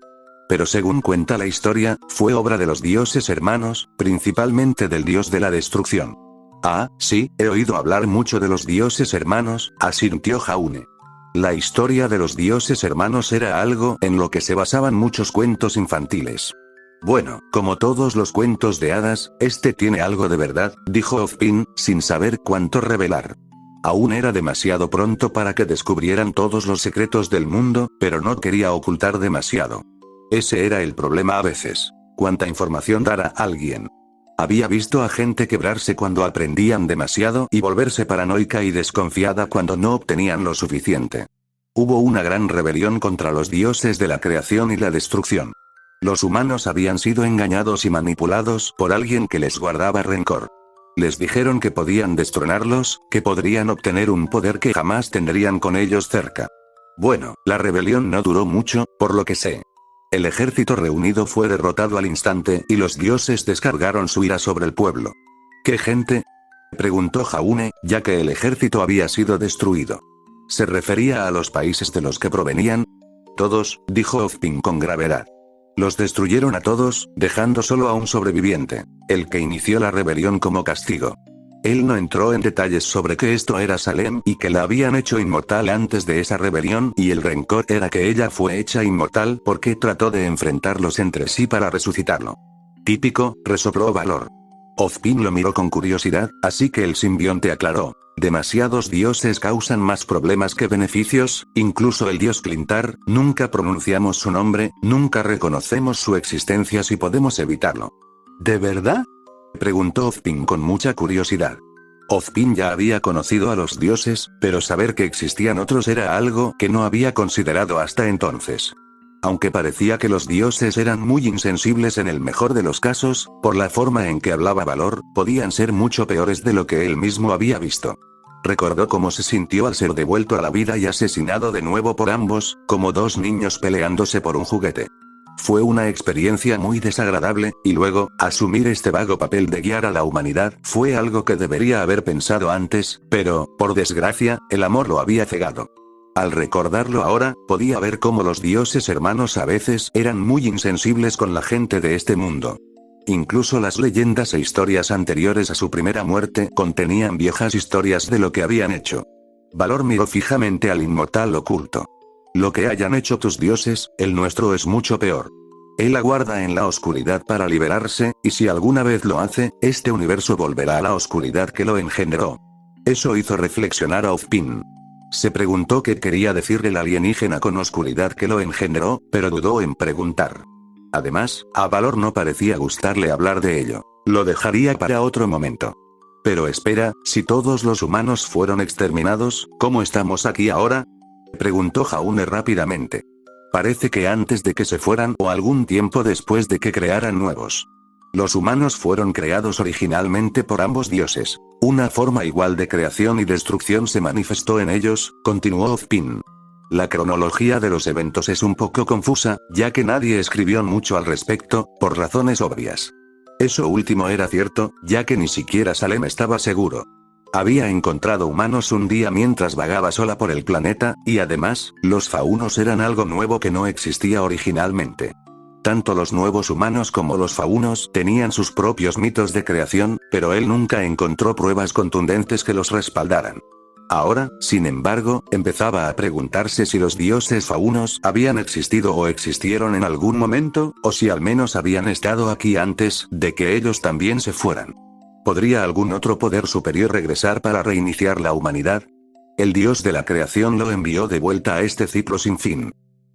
Pero según cuenta la historia, fue obra de los dioses hermanos, principalmente del dios de la destrucción. Ah, sí, he oído hablar mucho de los dioses hermanos, asintió Jaune. La historia de los dioses hermanos era algo en lo que se basaban muchos cuentos infantiles. Bueno, como todos los cuentos de hadas, este tiene algo de verdad, dijo Ozpin, sin saber cuánto revelar. Aún era demasiado pronto para que descubrieran todos los secretos del mundo, pero no quería ocultar demasiado. Ese era el problema a veces. ¿Cuánta información dar a alguien? Había visto a gente quebrarse cuando aprendían demasiado y volverse paranoica y desconfiada cuando no obtenían lo suficiente. Hubo una gran rebelión contra los dioses de la creación y la destrucción. Los humanos habían sido engañados y manipulados por alguien que les guardaba rencor. Les dijeron que podían destronarlos, que podrían obtener un poder que jamás tendrían con ellos cerca. Bueno, la rebelión no duró mucho, por lo que sé. El ejército reunido fue derrotado al instante y los dioses descargaron su ira sobre el pueblo. ¿Qué gente? Preguntó Jaune, ya que el ejército había sido destruido. ¿Se refería a los países de los que provenían? Todos, dijo Ozpin con gravedad. Los destruyeron a todos, dejando solo a un sobreviviente, el que inició la rebelión como castigo. Él no entró en detalles sobre que esto era Salem y que la habían hecho inmortal antes de esa rebelión y el rencor era que ella fue hecha inmortal porque trató de enfrentarlos entre sí para resucitarlo. Típico, resopló Valor. Ozpin lo miró con curiosidad, así que el simbionte aclaró. Demasiados dioses causan más problemas que beneficios, incluso el dios Clintar, nunca pronunciamos su nombre, nunca reconocemos su existencia si podemos evitarlo. ¿De verdad? Preguntó Ozpin con mucha curiosidad. Ozpin ya había conocido a los dioses, pero saber que existían otros era algo que no había considerado hasta entonces. Aunque parecía que los dioses eran muy insensibles en el mejor de los casos, por la forma en que hablaba Valor, podían ser mucho peores de lo que él mismo había visto. Recordó cómo se sintió al ser devuelto a la vida y asesinado de nuevo por ambos, como dos niños peleándose por un juguete. Fue una experiencia muy desagradable, y luego, asumir este vago papel de guiar a la humanidad fue algo que debería haber pensado antes, pero, por desgracia, el amor lo había cegado. Al recordarlo ahora, podía ver cómo los dioses hermanos a veces eran muy insensibles con la gente de este mundo. Incluso las leyendas e historias anteriores a su primera muerte contenían viejas historias de lo que habían hecho. Valor miró fijamente al inmortal oculto. Lo que hayan hecho tus dioses, el nuestro es mucho peor. Él aguarda en la oscuridad para liberarse, y si alguna vez lo hace, este universo volverá a la oscuridad que lo engendró. Eso hizo reflexionar a Ozpin. Se preguntó qué quería decirle el alienígena con oscuridad que lo engendró, pero dudó en preguntar. Además, a Valor no parecía gustarle hablar de ello. Lo dejaría para otro momento. Pero espera, si todos los humanos fueron exterminados, ¿cómo estamos aquí ahora? Preguntó Jaune rápidamente. Parece que antes de que se fueran o algún tiempo después de que crearan nuevos. Los humanos fueron creados originalmente por ambos dioses. Una forma igual de creación y destrucción se manifestó en ellos, continuó Ozpin. La cronología de los eventos es un poco confusa, ya que nadie escribió mucho al respecto, por razones obvias. Eso último era cierto, ya que ni siquiera Salem estaba seguro. Había encontrado humanos un día mientras vagaba sola por el planeta, y además, los faunos eran algo nuevo que no existía originalmente. Tanto los nuevos humanos como los faunos tenían sus propios mitos de creación, pero él nunca encontró pruebas contundentes que los respaldaran. Ahora, sin embargo, empezaba a preguntarse si los dioses faunos habían existido o existieron en algún momento, o si al menos habían estado aquí antes de que ellos también se fueran. ¿Podría algún otro poder superior regresar para reiniciar la humanidad? El dios de la creación lo envió de vuelta a este ciclo sin fin.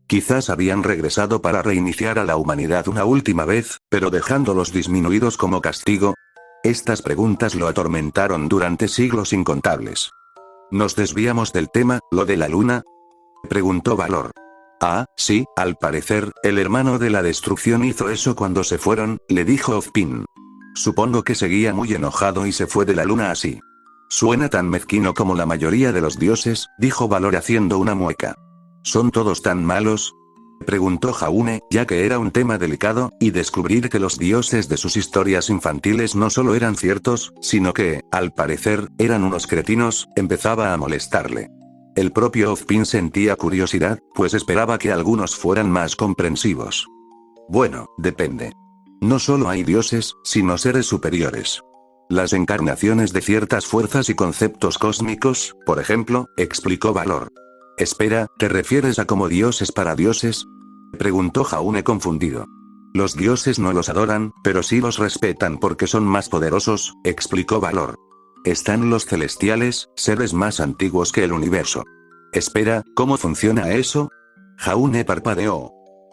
Quizás habían regresado para reiniciar a la humanidad una última vez, pero dejándolos disminuidos como castigo. Estas preguntas lo atormentaron durante siglos incontables. ¿Nos desviamos del tema, lo de la luna? Preguntó Valor. Ah, sí, al parecer, el hermano de la destrucción hizo eso cuando se fueron, le dijo Ozpin. Supongo que seguía muy enojado y se fue de la luna así. Suena tan mezquino como la mayoría de los dioses, dijo Valor haciendo una mueca. ¿Son todos tan malos? Preguntó Jaune, ya que era un tema delicado, y descubrir que los dioses de sus historias infantiles no solo eran ciertos, sino que, al parecer, eran unos cretinos, empezaba a molestarle. El propio Ozpin sentía curiosidad, pues esperaba que algunos fueran más comprensivos. Bueno, depende. No solo hay dioses, sino seres superiores. Las encarnaciones de ciertas fuerzas y conceptos cósmicos, por ejemplo, explicó Valor. Espera, ¿te refieres a como dioses para dioses? Preguntó Jaune confundido. Los dioses no los adoran, pero sí los respetan porque son más poderosos, explicó Valor. Están los celestiales, seres más antiguos que el universo. Espera, ¿cómo funciona eso? Jaune parpadeó.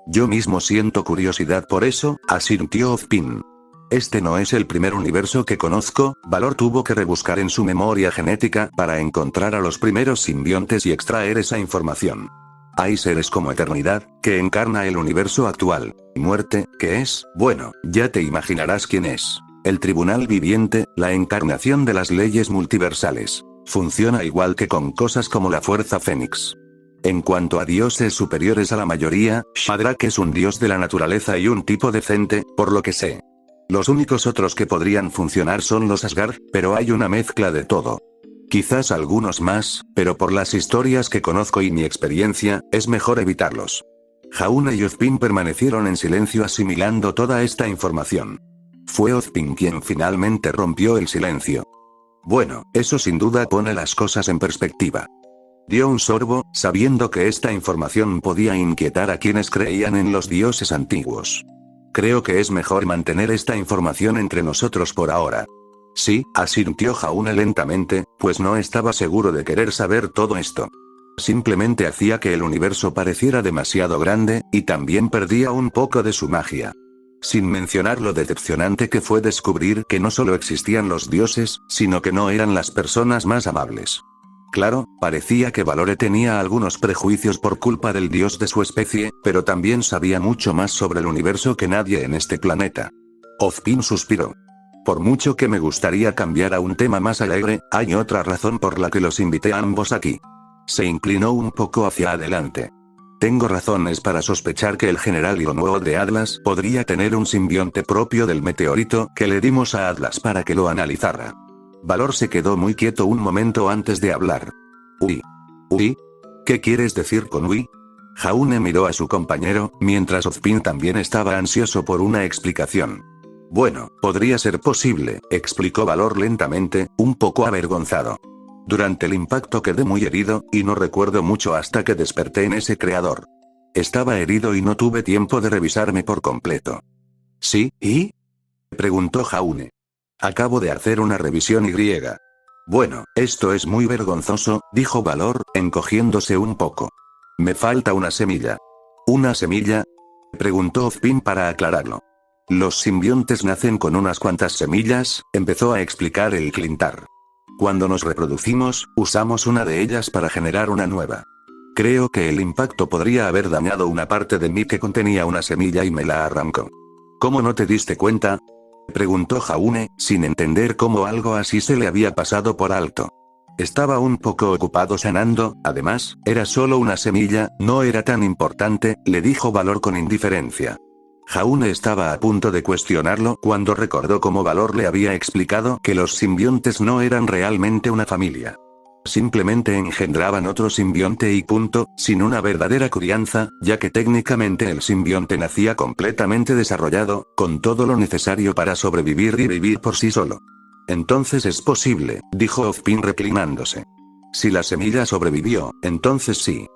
Yo mismo siento curiosidad por eso, asintió Ozpin. Este no es el primer universo que conozco, Valor tuvo que rebuscar en su memoria genética para encontrar a los primeros simbiontes y extraer esa información. Hay seres como Eternidad, que encarna el universo actual, y Muerte, que es, bueno, ya te imaginarás quién es. El Tribunal Viviente, la encarnación de las leyes multiversales. Funciona igual que con cosas como la Fuerza Fénix. En cuanto a dioses superiores a la mayoría, Shadrach es un dios de la naturaleza y un tipo decente, por lo que sé. Los únicos otros que podrían funcionar son los Asgard, pero hay una mezcla de todo. Quizás algunos más, pero por las historias que conozco y mi experiencia, es mejor evitarlos. Jaune y Ozpin permanecieron en silencio asimilando toda esta información. Fue Ozpin quien finalmente rompió el silencio. Bueno, eso sin duda pone las cosas en perspectiva. Dio un sorbo, sabiendo que esta información podía inquietar a quienes creían en los dioses antiguos. Creo que es mejor mantener esta información entre nosotros por ahora. Sí, asintió Jaune lentamente, pues no estaba seguro de querer saber todo esto. Simplemente hacía que el universo pareciera demasiado grande, y también perdía un poco de su magia. Sin mencionar lo decepcionante que fue descubrir que no solo existían los dioses, sino que no eran las personas más amables. Claro, parecía que Valore tenía algunos prejuicios por culpa del dios de su especie, pero también sabía mucho más sobre el universo que nadie en este planeta. Ozpin suspiró. Por mucho que me gustaría cambiar a un tema más alegre, hay otra razón por la que los invité a ambos aquí. Se inclinó un poco hacia adelante. Tengo razones para sospechar que el general Ionuo de Atlas podría tener un simbionte propio del meteorito que le dimos a Atlas para que lo analizara. Valor se quedó muy quieto un momento antes de hablar. Uy. ¿Uy? ¿Qué quieres decir con uy? Jaune miró a su compañero, mientras Ozpin también estaba ansioso por una explicación. Bueno, podría ser posible, explicó Valor lentamente, un poco avergonzado. Durante el impacto quedé muy herido, y no recuerdo mucho hasta que desperté en ese creador. Estaba herido y no tuve tiempo de revisarme por completo. ¿Sí, y? Preguntó Jaune. Acabo de hacer una revisión y. Bueno, esto es muy vergonzoso, dijo Valor, encogiéndose un poco. Me falta una semilla. ¿Una semilla? Preguntó Ozpin para aclararlo. Los simbiontes nacen con unas cuantas semillas, empezó a explicar el Clintar. Cuando nos reproducimos, usamos una de ellas para generar una nueva. Creo que el impacto podría haber dañado una parte de mí que contenía una semilla y me la arrancó. ¿Cómo no te diste cuenta? Preguntó Jaune, sin entender cómo algo así se le había pasado por alto. Estaba un poco ocupado sanando, además, era solo una semilla, no era tan importante, le dijo Valor con indiferencia. Jaune estaba a punto de cuestionarlo cuando recordó cómo Valor le había explicado que los simbiontes no eran realmente una familia. Simplemente engendraban otro simbionte y punto, sin una verdadera crianza, ya que técnicamente el simbionte nacía completamente desarrollado, con todo lo necesario para sobrevivir y vivir por sí solo. Entonces es posible, dijo Ozpin reclinándose. Si la semilla sobrevivió, entonces sí.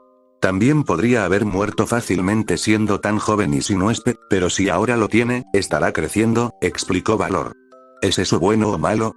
También podría haber muerto fácilmente siendo tan joven y sin huésped, pero si ahora lo tiene, estará creciendo, explicó Valor. ¿Es eso bueno o malo?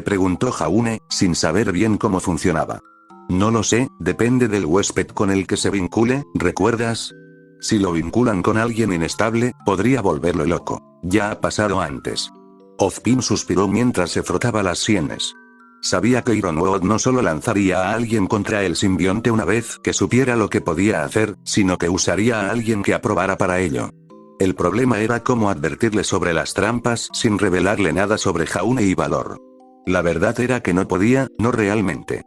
Preguntó Jaune, sin saber bien cómo funcionaba. No lo sé, depende del huésped con el que se vincule, ¿recuerdas? Si lo vinculan con alguien inestable, podría volverlo loco. Ya ha pasado antes. Ozpin suspiró mientras se frotaba las sienes. Sabía que Ironwood no solo lanzaría a alguien contra el simbionte una vez que supiera lo que podía hacer, sino que usaría a alguien que aprobara para ello. El problema era cómo advertirle sobre las trampas sin revelarle nada sobre Jaune y Valor. La verdad era que no podía, no realmente.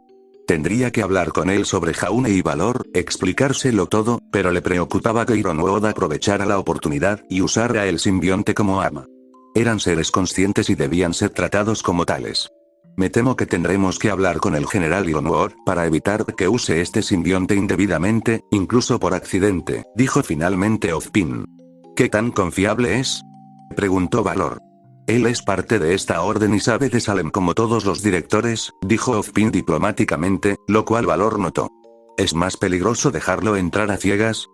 Tendría que hablar con él sobre Jaune y Valor, explicárselo todo, pero le preocupaba que Ironwood aprovechara la oportunidad y usara el simbionte como arma. Eran seres conscientes y debían ser tratados como tales. Me temo que tendremos que hablar con el general Ironwood para evitar que use este simbionte indebidamente, incluso por accidente, dijo finalmente Ozpin. ¿Qué tan confiable es? Preguntó Valor. Él es parte de esta orden y sabe de Salem como todos los directores, dijo Ozpin diplomáticamente, lo cual Valor notó. ¿Es más peligroso dejarlo entrar a ciegas?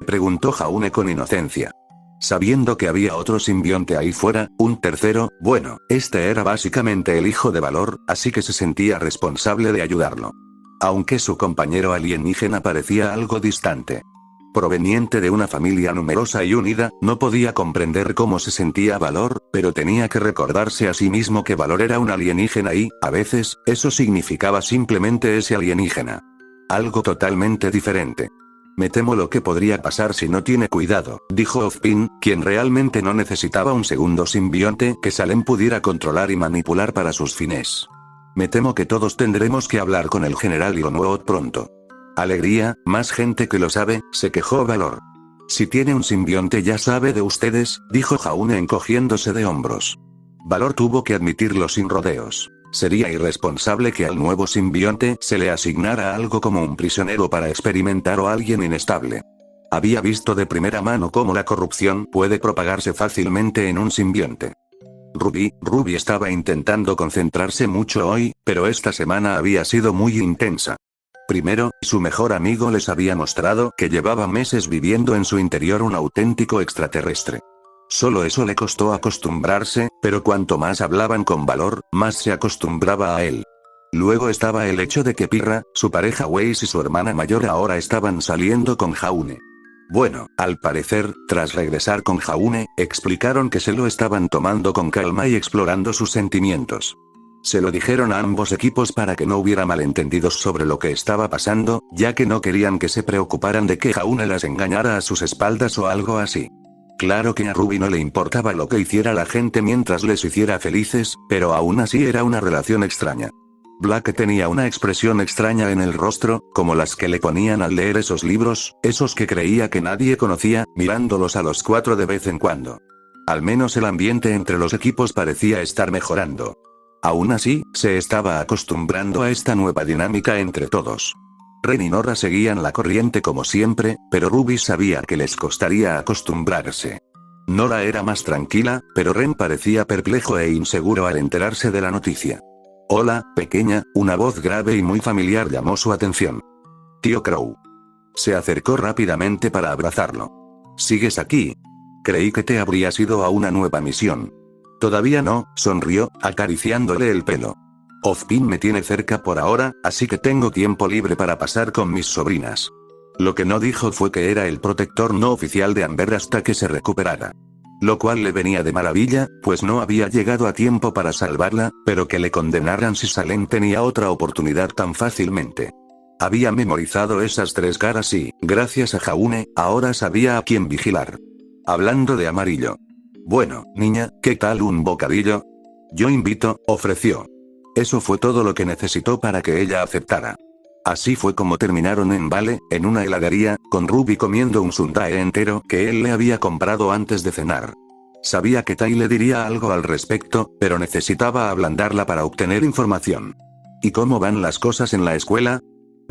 Preguntó Jaune con inocencia. Sabiendo que había otro simbionte ahí fuera, un tercero, bueno, este era básicamente el hijo de Valor, así que se sentía responsable de ayudarlo. Aunque su compañero alienígena parecía algo distante. Proveniente de una familia numerosa y unida, no podía comprender cómo se sentía Valor, pero tenía que recordarse a sí mismo que Valor era un alienígena y, a veces, eso significaba simplemente ese alienígena. Algo totalmente diferente. Me temo lo que podría pasar si no tiene cuidado, dijo Ozpin, quien realmente no necesitaba un segundo simbionte que Salem pudiera controlar y manipular para sus fines. Me temo que todos tendremos que hablar con el general Ironwood pronto. Alegría, más gente que lo sabe, se quejó Valor. Si tiene un simbionte ya sabe de ustedes, dijo Jaune encogiéndose de hombros. Valor tuvo que admitirlo sin rodeos. Sería irresponsable que al nuevo simbionte se le asignara algo como un prisionero para experimentar o alguien inestable. Había visto de primera mano cómo la corrupción puede propagarse fácilmente en un simbionte. Ruby estaba intentando concentrarse mucho hoy, pero esta semana había sido muy intensa. Primero, su mejor amigo les había mostrado que llevaba meses viviendo en su interior un auténtico extraterrestre. Solo eso le costó acostumbrarse, pero cuanto más hablaban con Valor, más se acostumbraba a él. Luego estaba el hecho de que Pirra, su pareja Weiss y su hermana mayor ahora estaban saliendo con Jaune. Bueno, al parecer, tras regresar con Jaune, explicaron que se lo estaban tomando con calma y explorando sus sentimientos. Se lo dijeron a ambos equipos para que no hubiera malentendidos sobre lo que estaba pasando, ya que no querían que se preocuparan de que Jaune las engañara a sus espaldas o algo así. Claro que a Ruby no le importaba lo que hiciera la gente mientras les hiciera felices, pero aún así era una relación extraña. Black tenía una expresión extraña en el rostro, como las que le ponían al leer esos libros, esos que creía que nadie conocía, mirándolos a los cuatro de vez en cuando. Al menos el ambiente entre los equipos parecía estar mejorando. Aún así, se estaba acostumbrando a esta nueva dinámica entre todos. Ren y Nora seguían la corriente como siempre, pero Ruby sabía que les costaría acostumbrarse. Nora era más tranquila, pero Ren parecía perplejo e inseguro al enterarse de la noticia. «Hola, pequeña», una voz grave y muy familiar llamó su atención. «Tío Crow». Se acercó rápidamente para abrazarlo. «¿Sigues aquí? Creí que te habrías ido a una nueva misión». «Todavía no», sonrió, acariciándole el pelo. «Ozpin me tiene cerca por ahora, así que tengo tiempo libre para pasar con mis sobrinas». Lo que no dijo fue que era el protector no oficial de Amber hasta que se recuperara. Lo cual le venía de maravilla, pues no había llegado a tiempo para salvarla, pero que le condenaran si Salem tenía otra oportunidad tan fácilmente. Había memorizado esas tres caras y, gracias a Jaune, ahora sabía a quién vigilar. Hablando de amarillo. «Bueno, niña, ¿qué tal un bocadillo?» «Yo invito», ofreció. Eso fue todo lo que necesitó para que ella aceptara. Así fue como terminaron en Vale, en una heladería, con Ruby comiendo un sundae entero que él le había comprado antes de cenar. Sabía que Tai le diría algo al respecto, pero necesitaba ablandarla para obtener información. «¿Y cómo van las cosas en la escuela?»,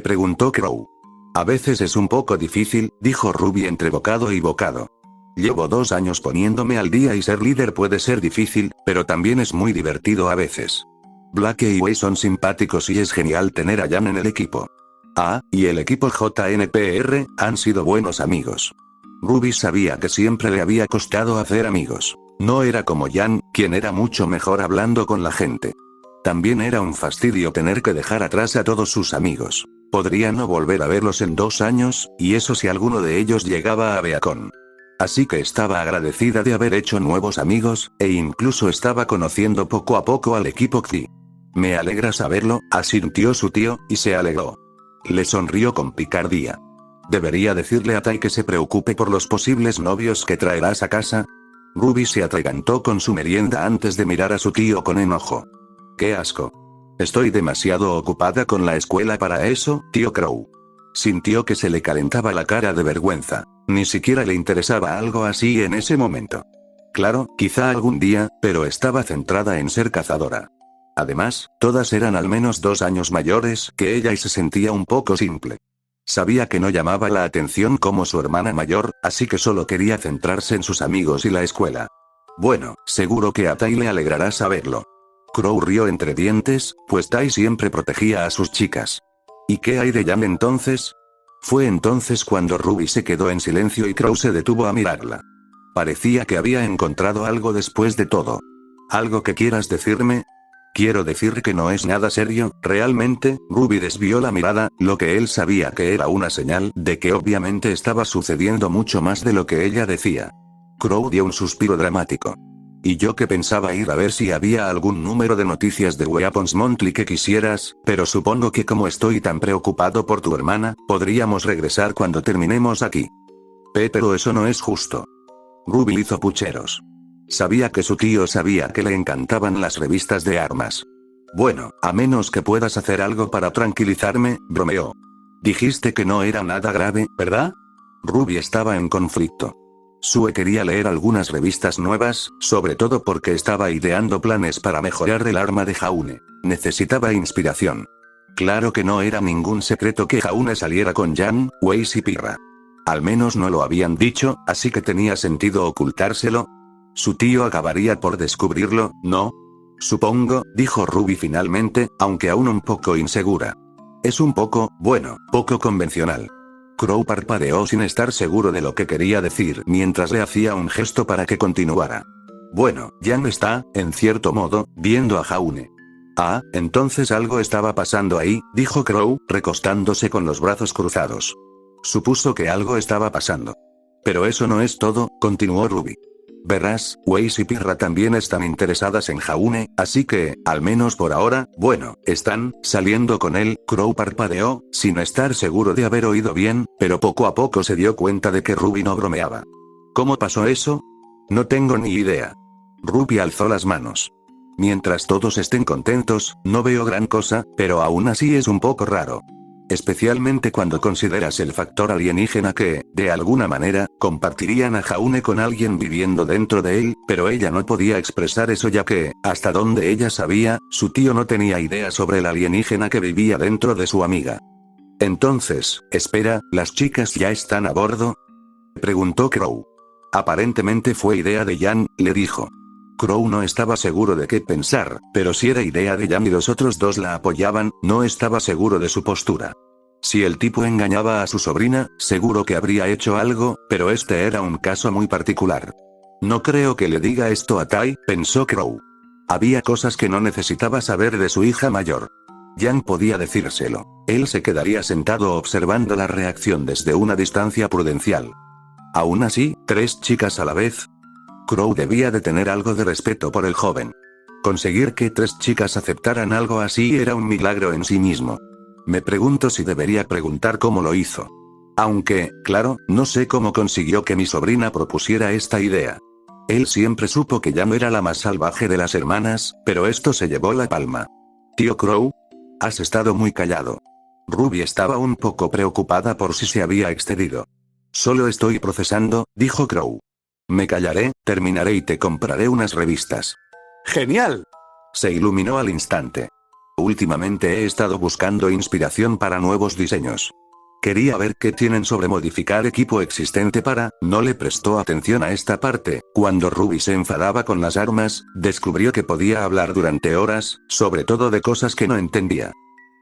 preguntó Crow. «A veces es un poco difícil», dijo Ruby entre bocado y bocado. «Llevo 2 años poniéndome al día y ser líder puede ser difícil, pero también es muy divertido a veces. Black y Wei son simpáticos y es genial tener a Jan en el equipo. Ah, y el equipo JNPR, han sido buenos amigos». Ruby sabía que siempre le había costado hacer amigos. No era como Jan, quien era mucho mejor hablando con la gente. También era un fastidio tener que dejar atrás a todos sus amigos. Podría no volver a verlos en 2 años, y eso si alguno de ellos llegaba a Beacon. Así que estaba agradecida de haber hecho nuevos amigos, e incluso estaba conociendo poco a poco al equipo XY. «Me alegra saberlo», asintió su tío, y se alegró. Le sonrió con picardía. «¿Debería decirle a Tai que se preocupe por los posibles novios que traerás a casa?». Ruby se atragantó con su merienda antes de mirar a su tío con enojo. «¡Qué asco! Estoy demasiado ocupada con la escuela para eso, tío Crow». Sintió que se le calentaba la cara de vergüenza. Ni siquiera le interesaba algo así en ese momento. Claro, quizá algún día, pero estaba centrada en ser cazadora. Además, todas eran al menos 2 años mayores que ella y se sentía un poco simple. Sabía que no llamaba la atención como su hermana mayor, así que solo quería centrarse en sus amigos y la escuela. «Bueno, seguro que a Tai le alegrará saberlo». Crow rió entre dientes, pues Tai siempre protegía a sus chicas. «¿Y qué hay de Jan entonces?». Fue entonces cuando Ruby se quedó en silencio y Crow se detuvo a mirarla. Parecía que había encontrado algo después de todo. «¿Algo que quieras decirme?». «Quiero decir que no es nada serio, realmente». Ruby desvió la mirada, lo que él sabía que era una señal de que obviamente estaba sucediendo mucho más de lo que ella decía. Crow dio un suspiro dramático. «Y yo que pensaba ir a ver si había algún número de noticias de Weapons Monthly que quisieras, pero supongo que como estoy tan preocupado por tu hermana, podríamos regresar cuando terminemos aquí». «Pero eso no es justo». Ruby hizo pucheros. Sabía que su tío sabía que le encantaban las revistas de armas. «Bueno, a menos que puedas hacer algo para tranquilizarme», bromeó. «Dijiste que no era nada grave, ¿verdad?». Ruby estaba en conflicto. Sue quería leer algunas revistas nuevas, sobre todo porque estaba ideando planes para mejorar el arma de Jaune. Necesitaba inspiración. Claro que no era ningún secreto que Jaune saliera con Jan, Weiss y Pirra. Al menos no lo habían dicho, así que tenía sentido ocultárselo. Su tío acabaría por descubrirlo, ¿no? «Supongo», dijo Ruby finalmente, aunque aún un poco insegura. «Es un poco, bueno, poco convencional». Crow parpadeó sin estar seguro de lo que quería decir mientras le hacía un gesto para que continuara. «Bueno, Jan está, en cierto modo, viendo a Jaune». «Ah, entonces algo estaba pasando ahí», dijo Crow, recostándose con los brazos cruzados. Supuso que algo estaba pasando. Pero eso no es todo, continuó Ruby. Verás, Weiss y Pirra también están interesadas en Jaune, así que, al menos por ahora, bueno, están saliendo con él. Crow parpadeó, sin estar seguro de haber oído bien, pero poco a poco se dio cuenta de que Ruby no bromeaba. ¿Cómo pasó eso? No tengo ni idea. Ruby alzó las manos. Mientras todos estén contentos, no veo gran cosa, pero aún así es un poco raro. Especialmente cuando consideras el factor alienígena que, de alguna manera, compartirían a Jaune con alguien viviendo dentro de él, pero ella no podía expresar eso ya que, hasta donde ella sabía, su tío no tenía idea sobre el alienígena que vivía dentro de su amiga. Entonces, espera, ¿las chicas ya están a bordo?, preguntó Crow. Aparentemente fue idea de Jan, le dijo. Crow no estaba seguro de qué pensar, pero si era idea de Jan y los otros dos la apoyaban, no estaba seguro de su postura. Si el tipo engañaba a su sobrina, seguro que habría hecho algo, pero este era un caso muy particular. No creo que le diga esto a Tai, pensó Crow. Había cosas que no necesitaba saber de su hija mayor. Jan podía decírselo. Él se quedaría sentado observando la reacción desde una distancia prudencial. Aún así, 3 chicas a la vez. Crow debía de tener algo de respeto por el joven. Conseguir que 3 chicas aceptaran algo así era un milagro en sí mismo. Me pregunto si debería preguntar cómo lo hizo. Aunque, claro, no sé cómo consiguió que mi sobrina propusiera esta idea. Él siempre supo que Jan era la más salvaje de las hermanas, pero esto se llevó la palma. Tío Crow, has estado muy callado. Ruby estaba un poco preocupada por si se había excedido. Solo estoy procesando, dijo Crow. Me callaré, terminaré y te compraré unas revistas. ¡Genial! Se iluminó al instante. Últimamente he estado buscando inspiración para nuevos diseños. Quería ver qué tienen sobre modificar equipo existente para, no le prestó atención a esta parte, cuando Ruby se enfadaba con las armas, descubrió que podía hablar durante horas, sobre todo de cosas que no entendía.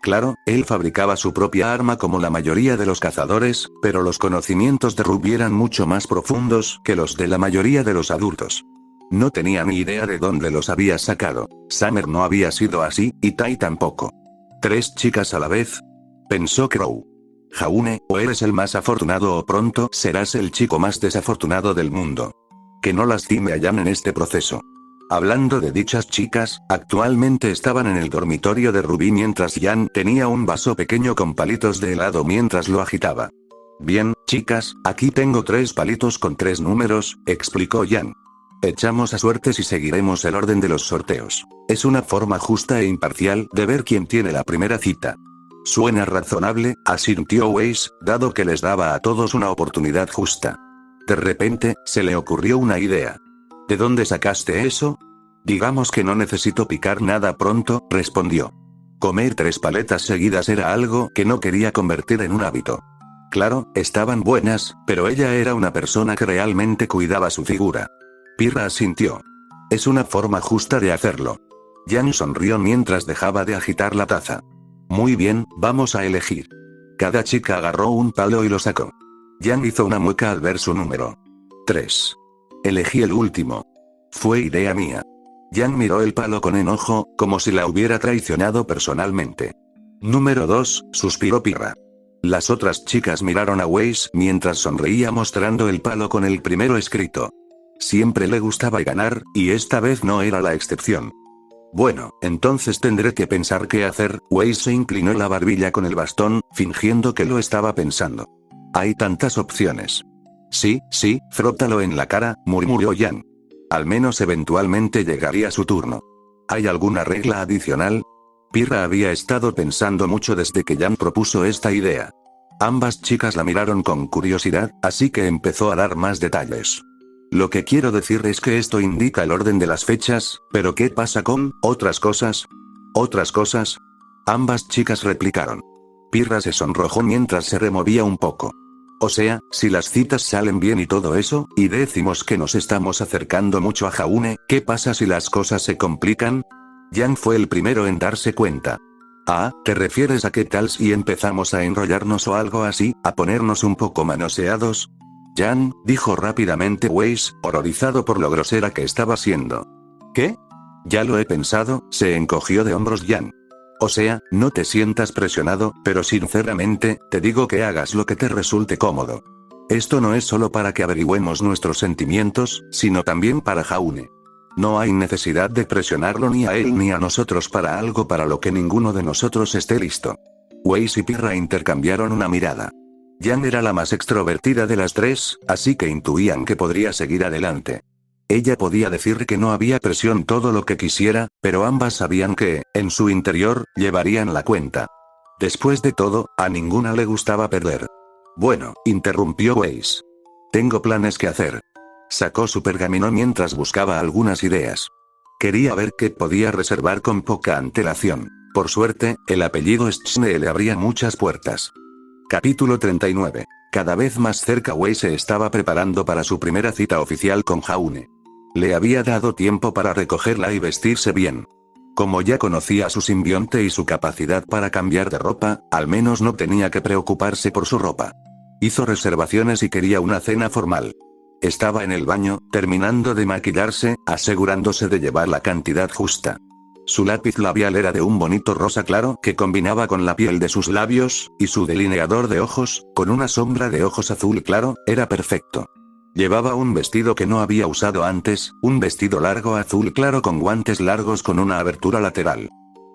Claro, él fabricaba su propia arma como la mayoría de los cazadores, pero los conocimientos de Ruby eran mucho más profundos que los de la mayoría de los adultos. No tenía ni idea de dónde los había sacado. Summer no había sido así, y Tai tampoco. 3 chicas a la vez, pensó Crow. Jaune, o eres el más afortunado o pronto serás el chico más desafortunado del mundo. Que no lastime a Jan en este proceso. Hablando de dichas chicas, actualmente estaban en el dormitorio de Ruby mientras Jan tenía un vaso pequeño con palitos de helado mientras lo agitaba. Bien, chicas, aquí tengo 3 palitos con 3 números, explicó Jan. Echamos a suertes y seguiremos el orden de los sorteos. Es una forma justa e imparcial de ver quién tiene la primera cita. Suena razonable, asintió Weiss, dado que les daba a todos una oportunidad justa. De repente, se le ocurrió una idea. ¿De dónde sacaste eso? Digamos que no necesito picar nada pronto, respondió. Comer 3 paletas seguidas era algo que no quería convertir en un hábito. Claro, estaban buenas, pero ella era una persona que realmente cuidaba su figura. Pirra asintió. Es una forma justa de hacerlo. Jan sonrió mientras dejaba de agitar la taza. Muy bien, vamos a elegir. Cada chica agarró un palo y lo sacó. Jan hizo una mueca al ver su número. 3. Elegí el último. Fue idea mía. Jan miró el palo con enojo, como si la hubiera traicionado personalmente. Número 2, suspiró Pirra. Las otras chicas miraron a Weiss mientras sonreía mostrando el palo con el primero escrito. Siempre le gustaba ganar, y esta vez no era la excepción. Bueno, entonces tendré que pensar qué hacer. Weiss se inclinó la barbilla con el bastón, fingiendo que lo estaba pensando. Hay tantas opciones. Sí, frótalo en la cara, murmuró Jan. Al menos eventualmente llegaría su turno. ¿Hay alguna regla adicional? Pirra había estado pensando mucho desde que Jan propuso esta idea. Ambas chicas la miraron con curiosidad, así que empezó a dar más detalles. Lo que quiero decir es que esto indica el orden de las fechas, pero ¿qué pasa con otras cosas? ¿Otras cosas? Ambas chicas replicaron. Pirra se sonrojó mientras se removía un poco. O sea, si las citas salen bien y todo eso, y decimos que nos estamos acercando mucho a Jaune, ¿qué pasa si las cosas se complican? Jan fue el primero en darse cuenta. Ah, ¿te refieres a qué tal si empezamos a enrollarnos o algo así, a ponernos un poco manoseados? Jan, dijo rápidamente Weiss, horrorizado por lo grosera que estaba siendo. ¿Qué? Ya lo he pensado, se encogió de hombros Jan. O sea, no te sientas presionado, pero sinceramente, te digo que hagas lo que te resulte cómodo. Esto no es solo para que averigüemos nuestros sentimientos, sino también para Jaune. No hay necesidad de presionarlo ni a él ni a nosotros para algo para lo que ninguno de nosotros esté listo. Weiss y Pirra intercambiaron una mirada. Jan era la más extrovertida de las tres, así que intuían que podría seguir adelante. Ella podía decir que no había presión todo lo que quisiera, pero ambas sabían que, en su interior, llevarían la cuenta. Después de todo, a ninguna le gustaba perder. Bueno, interrumpió Weiss. Tengo planes que hacer. Sacó su pergamino mientras buscaba algunas ideas. Quería ver qué podía reservar con poca antelación. Por suerte, el apellido Schne le abría muchas puertas. Capítulo 39. Cada vez más cerca Weiss se estaba preparando para su primera cita oficial con Jaune. Le había dado tiempo para recogerla y vestirse bien. Como ya conocía a su simbionte y su capacidad para cambiar de ropa, al menos no tenía que preocuparse por su ropa. Hizo reservaciones y quería una cena formal. Estaba en el baño, terminando de maquillarse, asegurándose de llevar la cantidad justa. Su lápiz labial era de un bonito rosa claro que combinaba con la piel de sus labios, y su delineador de ojos, con una sombra de ojos azul claro, era perfecto. Llevaba un vestido que no había usado antes, un vestido largo azul claro con guantes largos con una abertura lateral.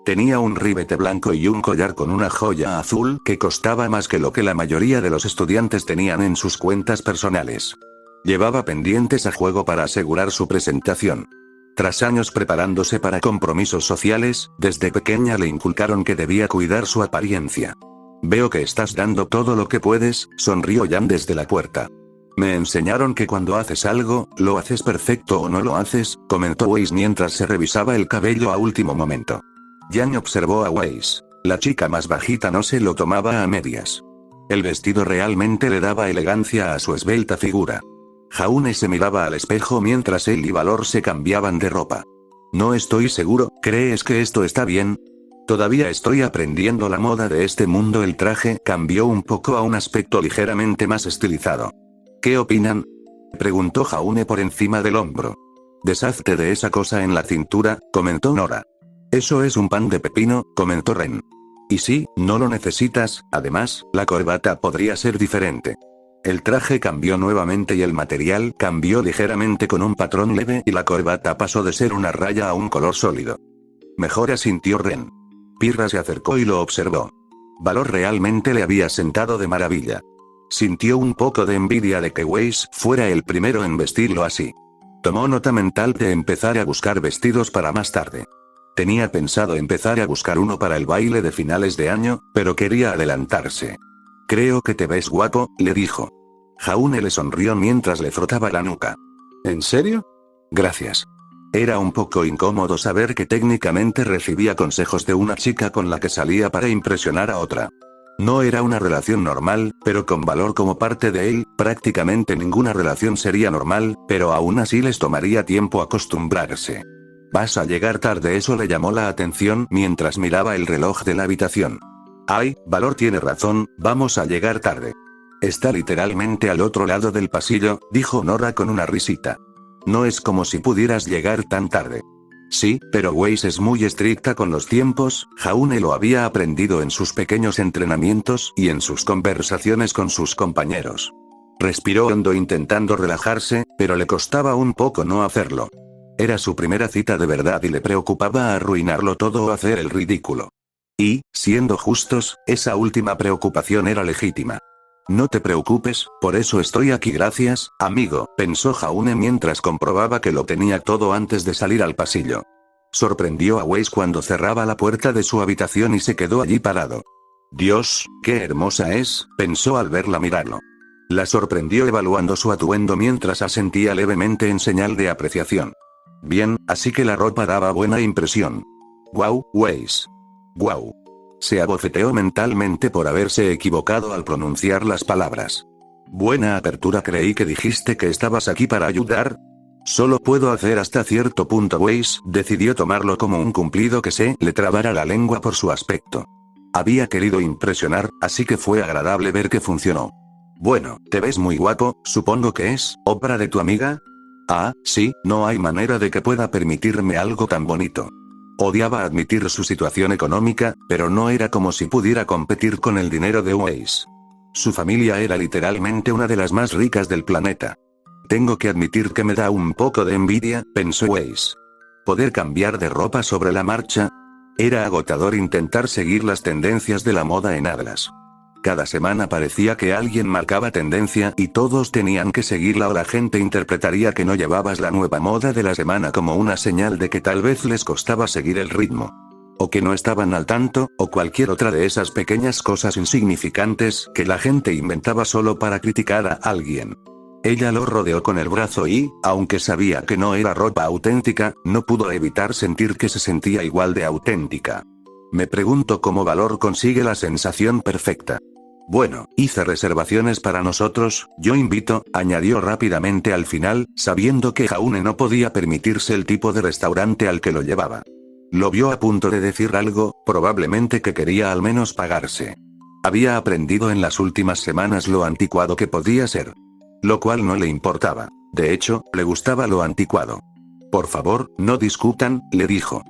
Tenía un ribete blanco y un collar con una joya azul que costaba más que lo que la mayoría de los estudiantes tenían en sus cuentas personales. Llevaba pendientes a juego para asegurar su presentación. Tras años preparándose para compromisos sociales, desde pequeña le inculcaron que debía cuidar su apariencia. Veo que estás dando todo lo que puedes, sonrió Jan desde la puerta. Me enseñaron que cuando haces algo, lo haces perfecto o no lo haces, comentó Weiss mientras se revisaba el cabello a último momento. Jan observó a Weiss. La chica más bajita no se lo tomaba a medias. El vestido realmente le daba elegancia a su esbelta figura. Jaune se miraba al espejo mientras él y Valor se cambiaban de ropa. No estoy seguro, ¿crees que esto está bien? Todavía estoy aprendiendo la moda de este mundo. El traje cambió un poco a un aspecto ligeramente más estilizado. ¿Qué opinan? Preguntó Jaune por encima del hombro. Deshazte de esa cosa en la cintura, comentó Nora. Eso es un pan de pepino, comentó Ren. Y sí, no lo necesitas, además, la corbata podría ser diferente. El traje cambió nuevamente y el material cambió ligeramente con un patrón leve y la corbata pasó de ser una raya a un color sólido. Mejor, asintió Ren. Pirra se acercó y lo observó. Valor realmente le había sentado de maravilla. Sintió un poco de envidia de que Weiss fuera el primero en vestirlo así. Tomó nota mental de empezar a buscar vestidos para más tarde. Tenía pensado empezar a buscar uno para el baile de finales de año, pero quería adelantarse. Creo que te ves guapo, le dijo. Jaune le sonrió mientras le frotaba la nuca. ¿En serio? Gracias. Era un poco incómodo saber que técnicamente recibía consejos de una chica con la que salía para impresionar a otra. No era una relación normal, pero con Valor como parte de él, prácticamente ninguna relación sería normal, pero aún así les tomaría tiempo acostumbrarse. Vas a llegar tarde, eso le llamó la atención mientras miraba el reloj de la habitación. Ay, Valor tiene razón, vamos a llegar tarde. Está literalmente al otro lado del pasillo, dijo Nora con una risita. No es como si pudieras llegar tan tarde. Sí, pero Weiss es muy estricta con los tiempos, Jaune lo había aprendido en sus pequeños entrenamientos y en sus conversaciones con sus compañeros. Respiró hondo intentando relajarse, pero le costaba un poco no hacerlo. Era su primera cita de verdad y le preocupaba arruinarlo todo o hacer el ridículo. Y, siendo justos, esa última preocupación era legítima. No te preocupes, por eso estoy aquí. Gracias, amigo, pensó Jaune mientras comprobaba que lo tenía todo antes de salir al pasillo. Sorprendió a Weiss cuando cerraba la puerta de su habitación y se quedó allí parado. Dios, qué hermosa es, pensó al verla mirarlo. La sorprendió evaluando su atuendo mientras asentía levemente en señal de apreciación. Bien, así que la ropa daba buena impresión. Guau, Weiss. Guau. Se abofeteó mentalmente por haberse equivocado al pronunciar las palabras. Buena apertura, creí que dijiste que estabas aquí para ayudar. Solo puedo hacer hasta cierto punto. Weiss decidió tomarlo como un cumplido que se le trabara la lengua por su aspecto. Había querido impresionar, así que fue agradable ver que funcionó. Bueno, te ves muy guapo, supongo que es obra de tu amiga. Ah, sí, no hay manera de que pueda permitirme algo tan bonito. Odiaba admitir su situación económica, pero no era como si pudiera competir con el dinero de Weiss. Su familia era literalmente una de las más ricas del planeta. Tengo que admitir que me da un poco de envidia, pensó Weiss. ¿Poder cambiar de ropa sobre la marcha? Era agotador intentar seguir las tendencias de la moda en Atlas. Cada semana parecía que alguien marcaba tendencia y todos tenían que seguirla o la gente interpretaría que no llevabas la nueva moda de la semana como una señal de que tal vez les costaba seguir el ritmo. O que no estaban al tanto, o cualquier otra de esas pequeñas cosas insignificantes que la gente inventaba solo para criticar a alguien. Ella lo rodeó con el brazo y, aunque sabía que no era ropa auténtica, no pudo evitar sentir que se sentía igual de auténtica. Me pregunto cómo Valor consigue la sensación perfecta. Bueno, hice reservaciones para nosotros, yo invito, añadió rápidamente al final, sabiendo que Jaune no podía permitirse el tipo de restaurante al que lo llevaba. Lo vio a punto de decir algo, probablemente que quería al menos pagarse. Había aprendido en las últimas semanas lo anticuado que podía ser. Lo cual no le importaba. De hecho, le gustaba lo anticuado. Por favor, no discutan, le dijo.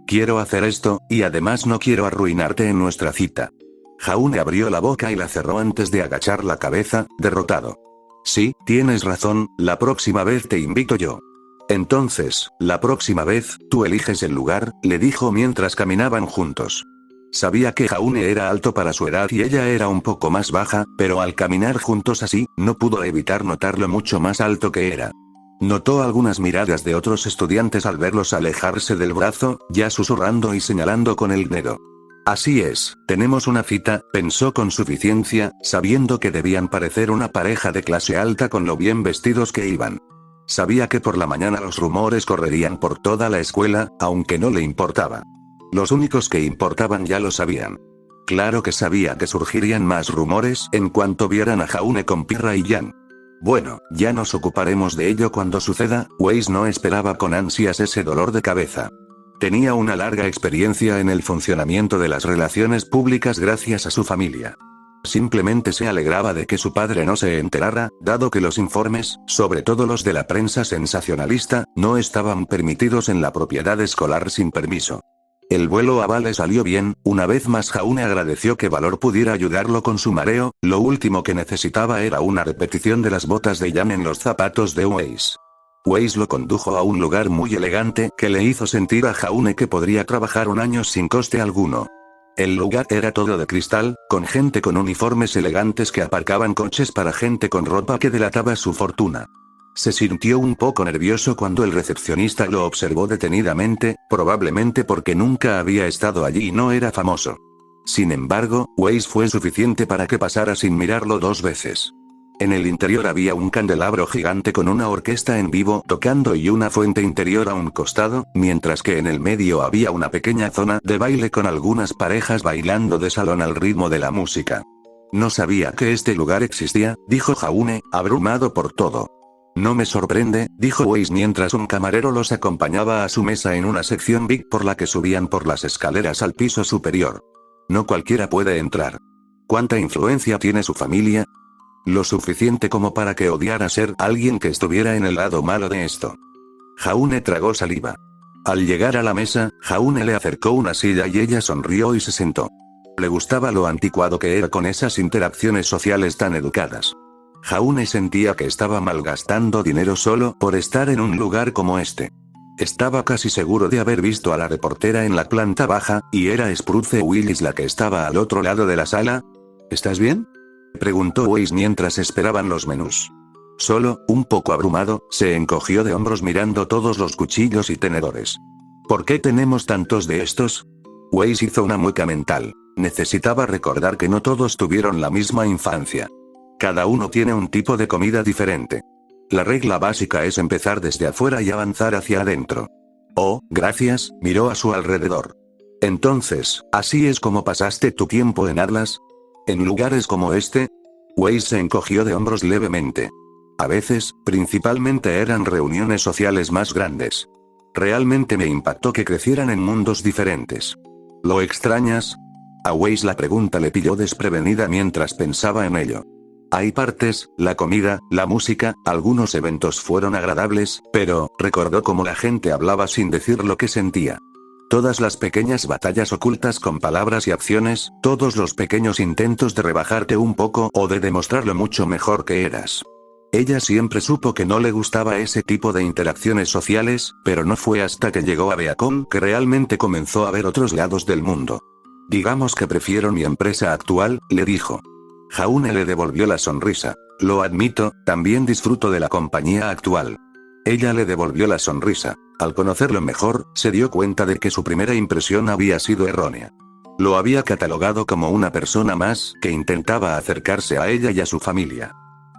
Quiero hacer esto, y además no quiero arruinarte en nuestra cita. Jaune abrió la boca y la cerró antes de agachar la cabeza, derrotado. Sí, tienes razón, la próxima vez te invito yo. Entonces, la próxima vez, tú eliges el lugar, le dijo mientras caminaban juntos. Sabía que Jaune era alto para su edad y ella era un poco más baja, pero al caminar juntos así, no pudo evitar notar lo mucho más alto que era. Notó algunas miradas de otros estudiantes al verlos alejarse del brazo, ya susurrando y señalando con el dedo. Así es, tenemos una cita, pensó con suficiencia, sabiendo que debían parecer una pareja de clase alta con lo bien vestidos que iban. Sabía que por la mañana los rumores correrían por toda la escuela, aunque no le importaba. Los únicos que importaban ya lo sabían. Claro que sabía que surgirían más rumores en cuanto vieran a Jaune con Pirra y Jan. Bueno, ya nos ocuparemos de ello cuando suceda. Weiss no esperaba con ansias ese dolor de cabeza. Tenía una larga experiencia en el funcionamiento de las relaciones públicas gracias a su familia. Simplemente se alegraba de que su padre no se enterara, dado que los informes, sobre todo los de la prensa sensacionalista, no estaban permitidos en la propiedad escolar sin permiso. El vuelo a Vale salió bien, una vez más Jaune agradeció que Valor pudiera ayudarlo con su mareo, lo último que necesitaba era una repetición de las botas de Jan en los zapatos de Weiss. Weiss lo condujo a un lugar muy elegante que le hizo sentir a Jaune que podría trabajar un año sin coste alguno. El lugar era todo de cristal, con gente con uniformes elegantes que aparcaban coches para gente con ropa que delataba su fortuna. Se sintió un poco nervioso cuando el recepcionista lo observó detenidamente, probablemente porque nunca había estado allí y no era famoso. Sin embargo, Weiss fue suficiente para que pasara sin mirarlo dos veces. En el interior había un candelabro gigante con una orquesta en vivo tocando y una fuente interior a un costado, mientras que en el medio había una pequeña zona de baile con algunas parejas bailando de salón al ritmo de la música. No sabía que este lugar existía, dijo Jaune, abrumado por todo. No me sorprende, dijo Weiss mientras un camarero los acompañaba a su mesa en una sección VIP por la que subían por las escaleras al piso superior. No cualquiera puede entrar. ¿Cuánta influencia tiene su familia? Lo suficiente como para que odiara ser alguien que estuviera en el lado malo de esto. Jaune tragó saliva. Al llegar a la mesa, Jaune le acercó una silla y ella sonrió y se sentó. Le gustaba lo anticuado que era con esas interacciones sociales tan educadas. Jaune sentía que estaba malgastando dinero solo por estar en un lugar como este. Estaba casi seguro de haber visto a la reportera en la planta baja, y era Spruce Willis la que estaba al otro lado de la sala. ¿Estás bien?, preguntó Weiss mientras esperaban los menús. Solo, un poco abrumado, se encogió de hombros mirando todos los cuchillos y tenedores. ¿Por qué tenemos tantos de estos? Weiss hizo una mueca mental. Necesitaba recordar que no todos tuvieron la misma infancia. Cada uno tiene un tipo de comida diferente. La regla básica es empezar desde afuera y avanzar hacia adentro. Oh, gracias, miró a su alrededor. Entonces, ¿así es como pasaste tu tiempo en Atlas? ¿En lugares como este? Weiss se encogió de hombros levemente. A veces, principalmente eran reuniones sociales más grandes. Realmente me impactó que crecieran en mundos diferentes. ¿Lo extrañas? A Weiss la pregunta le pilló desprevenida mientras pensaba en ello. Hay partes, la comida, la música, algunos eventos fueron agradables, pero, recordó cómo la gente hablaba sin decir lo que sentía. Todas las pequeñas batallas ocultas con palabras y acciones, todos los pequeños intentos de rebajarte un poco o de demostrar lo mucho mejor que eras. Ella siempre supo que no le gustaba ese tipo de interacciones sociales, pero no fue hasta que llegó a Beacon que realmente comenzó a ver otros lados del mundo. Digamos que prefiero mi empresa actual, le dijo. Jaune le devolvió la sonrisa. Lo admito, también disfruto de la compañía actual. Ella le devolvió la sonrisa. Al conocerlo mejor, se dio cuenta de que su primera impresión había sido errónea. Lo había catalogado como una persona más que intentaba acercarse a ella y a su familia.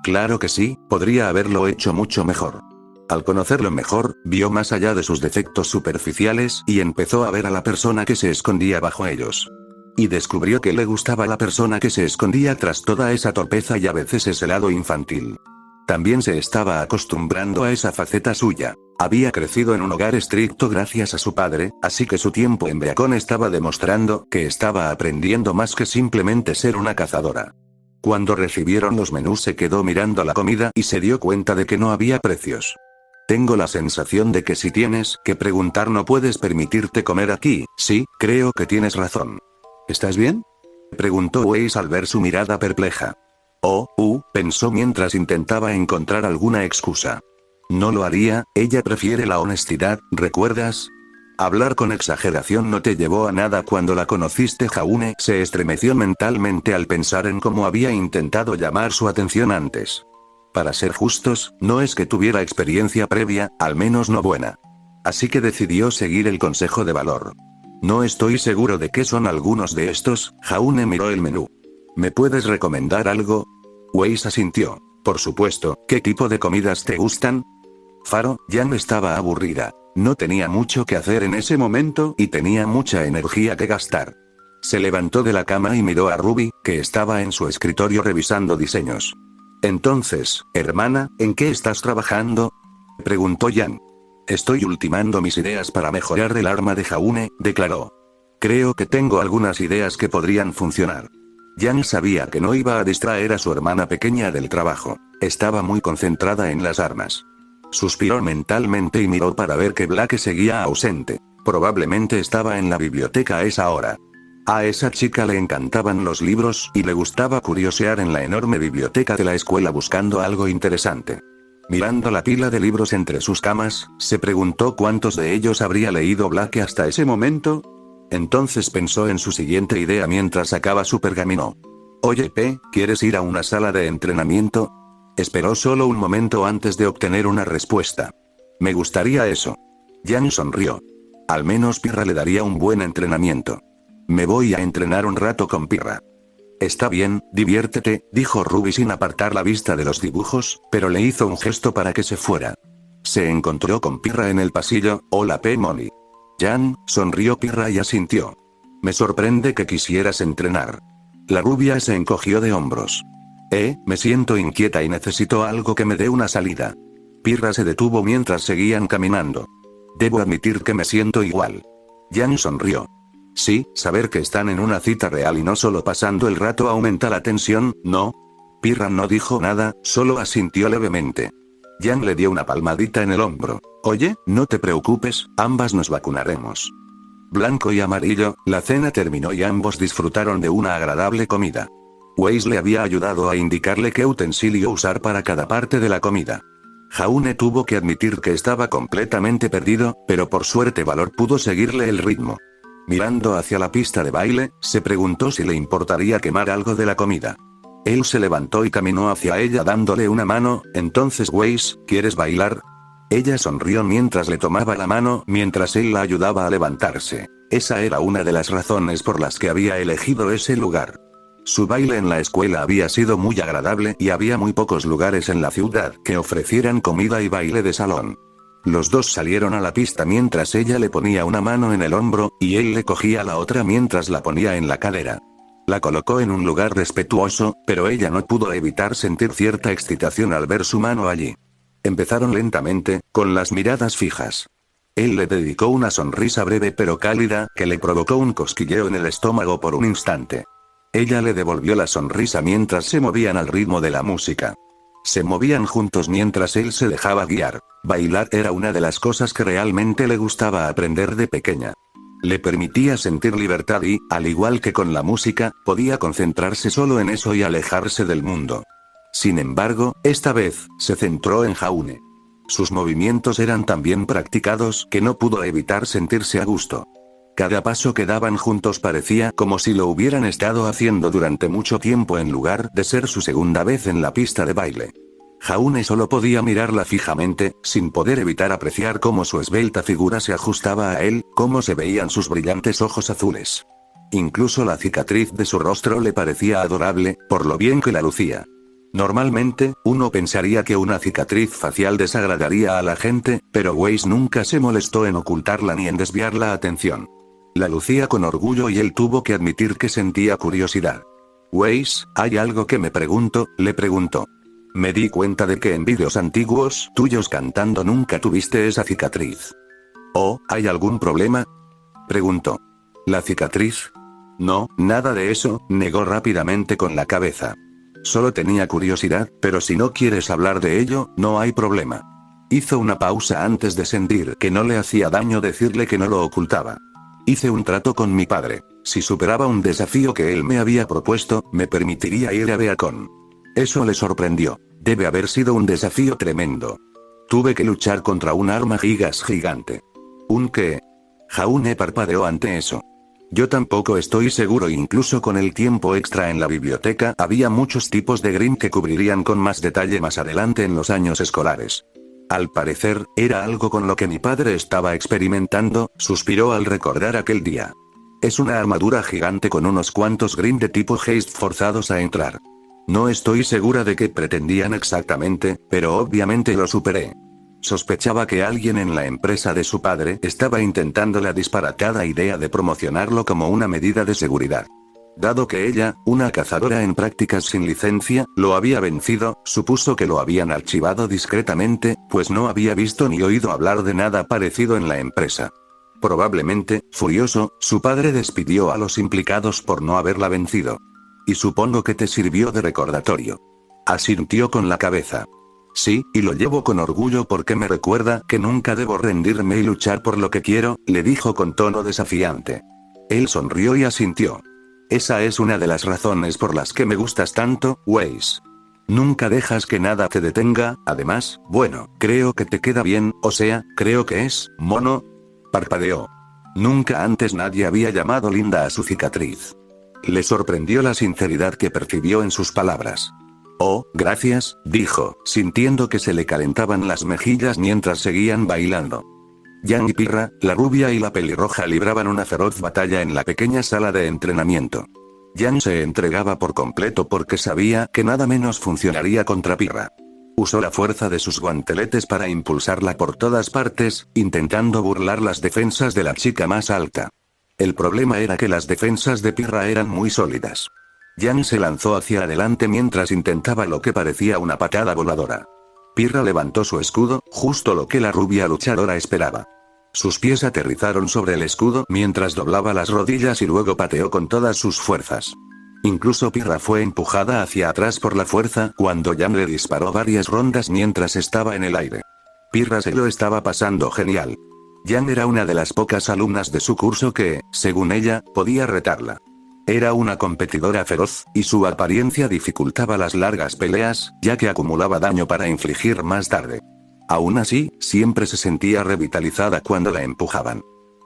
Claro que sí, podría haberlo hecho mucho mejor. Al conocerlo mejor, vio más allá de sus defectos superficiales y empezó a ver a la persona que se escondía bajo ellos. Y descubrió que le gustaba la persona que se escondía tras toda esa torpeza y a veces ese lado infantil. También se estaba acostumbrando a esa faceta suya. Había crecido en un hogar estricto gracias a su padre, así que su tiempo en Beacon estaba demostrando que estaba aprendiendo más que simplemente ser una cazadora. Cuando recibieron los menús se quedó mirando la comida y se dio cuenta de que no había precios. Tengo la sensación de que si tienes que preguntar no puedes permitirte comer aquí. Sí, creo que tienes razón. ¿Estás bien?, preguntó Weiss al ver su mirada perpleja. Pensó mientras intentaba encontrar alguna excusa. No lo haría, ella prefiere la honestidad, ¿recuerdas? Hablar con exageración no te llevó a nada cuando la conociste. Jaune se estremeció mentalmente al pensar en cómo había intentado llamar su atención antes. Para ser justos, no es que tuviera experiencia previa, al menos no buena. Así que decidió seguir el consejo de valor. No estoy seguro de qué son algunos de estos. Jaune miró el menú. ¿Me puedes recomendar algo? Weiss asintió. Por supuesto, ¿qué tipo de comidas te gustan? Faro, Jan estaba aburrida. No tenía mucho que hacer en ese momento y tenía mucha energía que gastar. Se levantó de la cama y miró a Ruby, que estaba en su escritorio revisando diseños. Entonces, hermana, ¿en qué estás trabajando?, preguntó Jan. Estoy ultimando mis ideas para mejorar el arma de Jaune, declaró. Creo que tengo algunas ideas que podrían funcionar. Jan sabía que no iba a distraer a su hermana pequeña del trabajo. Estaba muy concentrada en las armas. Suspiró mentalmente y miró para ver que Blake seguía ausente. Probablemente estaba en la biblioteca a esa hora. A esa chica le encantaban los libros y le gustaba curiosear en la enorme biblioteca de la escuela buscando algo interesante. Mirando la pila de libros entre sus camas, se preguntó cuántos de ellos habría leído Blake hasta ese momento. Entonces pensó en su siguiente idea mientras sacaba su pergamino. Oye P, ¿quieres ir a una sala de entrenamiento? Esperó solo un momento antes de obtener una respuesta. Me gustaría eso. Jan sonrió. Al menos Pirra le daría un buen entrenamiento. Me voy a entrenar un rato con Pirra. Está bien, diviértete, dijo Ruby sin apartar la vista de los dibujos, pero le hizo un gesto para que se fuera. Se encontró con Pirra en el pasillo. Hola P. Molly. Jan, sonrió Pirra y asintió. Me sorprende que quisieras entrenar. La rubia se encogió de hombros. Me siento inquieta y necesito algo que me dé una salida. Pirra se detuvo mientras seguían caminando. Debo admitir que me siento igual. Jan sonrió. Sí, saber que están en una cita real y no solo pasando el rato aumenta la tensión, ¿no? Pirra no dijo nada, solo asintió levemente. Jan le dio una palmadita en el hombro. Oye, no te preocupes, ambas nos vacunaremos. Blanco y amarillo, la cena terminó y ambos disfrutaron de una agradable comida. Weiss le había ayudado a indicarle qué utensilio usar para cada parte de la comida. Jaune tuvo que admitir que estaba completamente perdido, pero por suerte Valor pudo seguirle el ritmo. Mirando hacia la pista de baile, se preguntó si le importaría quemar algo de la comida. Él se levantó y caminó hacia ella dándole una mano. Entonces Weiss, ¿quieres bailar? Ella sonrió mientras le tomaba la mano mientras él la ayudaba a levantarse. Esa era una de las razones por las que había elegido ese lugar. Su baile en la escuela había sido muy agradable y había muy pocos lugares en la ciudad que ofrecieran comida y baile de salón. Los dos salieron a la pista mientras ella le ponía una mano en el hombro, y él le cogía la otra mientras la ponía en la cadera. La colocó en un lugar respetuoso, pero ella no pudo evitar sentir cierta excitación al ver su mano allí. Empezaron lentamente, con las miradas fijas. Él le dedicó una sonrisa breve pero cálida, que le provocó un cosquilleo en el estómago por un instante. Ella le devolvió la sonrisa mientras se movían al ritmo de la música. Se movían juntos mientras él se dejaba guiar. Bailar era una de las cosas que realmente le gustaba aprender de pequeña. Le permitía sentir libertad y, al igual que con la música, podía concentrarse solo en eso y alejarse del mundo. Sin embargo, esta vez, se centró en Jaune. Sus movimientos eran tan bien practicados que no pudo evitar sentirse a gusto. Cada paso que daban juntos parecía como si lo hubieran estado haciendo durante mucho tiempo en lugar de ser su segunda vez en la pista de baile. Jaune solo podía mirarla fijamente, sin poder evitar apreciar cómo su esbelta figura se ajustaba a él, cómo se veían sus brillantes ojos azules. Incluso la cicatriz de su rostro le parecía adorable, por lo bien que la lucía. Normalmente, uno pensaría que una cicatriz facial desagradaría a la gente, pero Weiss nunca se molestó en ocultarla ni en desviar la atención. La lucía con orgullo y él tuvo que admitir que sentía curiosidad. Weiss, ¿hay algo que me pregunto?, le preguntó. Me di cuenta de que en vídeos antiguos tuyos cantando nunca tuviste esa cicatriz. ¿Oh, hay algún problema?, preguntó. ¿La cicatriz? No, nada de eso, negó rápidamente con la cabeza. Solo tenía curiosidad, pero si no quieres hablar de ello, no hay problema. Hizo una pausa antes de sentir que no le hacía daño decirle que no lo ocultaba. Hice un trato con mi padre. Si superaba un desafío que él me había propuesto, me permitiría ir a Beacon. Eso le sorprendió. Debe haber sido un desafío tremendo. Tuve que luchar contra un arma gigas gigante. ¿Un qué? Jaune parpadeó ante eso. Yo tampoco estoy seguro. Incluso con el tiempo extra en la biblioteca había muchos tipos de Grimm que cubrirían con más detalle más adelante en los años escolares. Al parecer, era algo con lo que mi padre estaba experimentando, suspiró al recordar aquel día. Es una armadura gigante con unos cuantos Grimm de tipo haste forzados a entrar. No estoy segura de qué pretendían exactamente, pero obviamente lo superé. Sospechaba que alguien en la empresa de su padre estaba intentando la disparatada idea de promocionarlo como una medida de seguridad. Dado que ella, una cazadora en prácticas sin licencia, lo había vencido, supuso que lo habían archivado discretamente, pues no había visto ni oído hablar de nada parecido en la empresa. Probablemente, furioso, su padre despidió a los implicados por no haberla vencido. Y supongo que te sirvió de recordatorio. Asintió con la cabeza. Sí, y lo llevo con orgullo porque me recuerda que nunca debo rendirme y luchar por lo que quiero, le dijo con tono desafiante. Él sonrió y asintió. Esa es una de las razones por las que me gustas tanto, Weiss. Nunca dejas que nada te detenga, además, bueno, creo que te queda bien, o sea, creo que es, mono. Parpadeó. Nunca antes nadie había llamado linda a su cicatriz. Le sorprendió la sinceridad que percibió en sus palabras. Oh, gracias, dijo, sintiendo que se le calentaban las mejillas mientras seguían bailando. Jan y Pirra, la rubia y la pelirroja libraban una feroz batalla en la pequeña sala de entrenamiento. Jan se entregaba por completo porque sabía que nada menos funcionaría contra Pirra. Usó la fuerza de sus guanteletes para impulsarla por todas partes, intentando burlar las defensas de la chica más alta. El problema era que las defensas de Pirra eran muy sólidas. Jan se lanzó hacia adelante mientras intentaba lo que parecía una patada voladora. Pirra levantó su escudo, justo lo que la rubia luchadora esperaba. Sus pies aterrizaron sobre el escudo mientras doblaba las rodillas y luego pateó con todas sus fuerzas. Incluso Pirra fue empujada hacia atrás por la fuerza cuando Jan le disparó varias rondas mientras estaba en el aire. Pirra se lo estaba pasando genial. Jan era una de las pocas alumnas de su curso que, según ella, podía retarla. Era una competidora feroz, y su apariencia dificultaba las largas peleas, ya que acumulaba daño para infligir más tarde. Aún así, siempre se sentía revitalizada cuando la empujaban.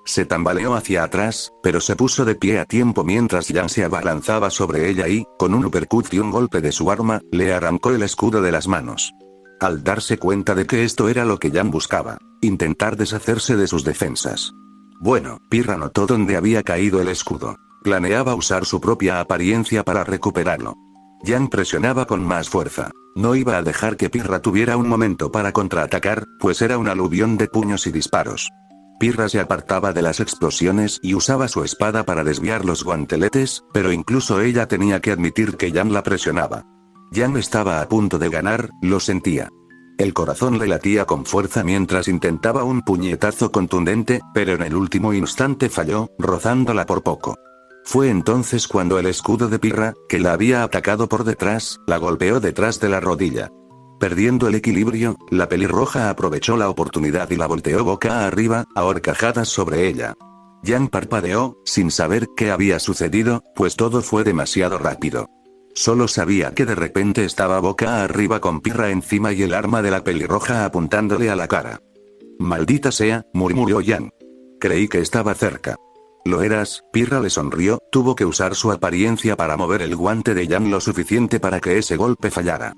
Se tambaleó hacia atrás, pero se puso de pie a tiempo mientras Jan se abalanzaba sobre ella y, con un uppercut y un golpe de su arma, le arrancó el escudo de las manos. Al darse cuenta de que esto era lo que Jan buscaba, intentar deshacerse de sus defensas. Bueno, Pirra notó dónde había caído el escudo. Planeaba usar su propia apariencia para recuperarlo. Jan presionaba con más fuerza. No iba a dejar que Pirra tuviera un momento para contraatacar, pues era un aluvión de puños y disparos. Pirra se apartaba de las explosiones y usaba su espada para desviar los guanteletes, pero incluso ella tenía que admitir que Jan la presionaba. Jan estaba a punto de ganar, lo sentía. El corazón le latía con fuerza mientras intentaba un puñetazo contundente, pero en el último instante falló, rozándola por poco. Fue entonces cuando el escudo de Pirra, que la había atacado por detrás, la golpeó detrás de la rodilla. Perdiendo el equilibrio, la pelirroja aprovechó la oportunidad y la volteó boca arriba, a horcajadas sobre ella. Yang parpadeó, sin saber qué había sucedido, pues todo fue demasiado rápido. Solo sabía que de repente estaba boca arriba con Pirra encima y el arma de la pelirroja apuntándole a la cara. «Maldita sea», murmuró Yang. «Creí que estaba cerca». «¿Lo eras?». Pirra le sonrió, tuvo que usar su apariencia para mover el guante de Yang lo suficiente para que ese golpe fallara.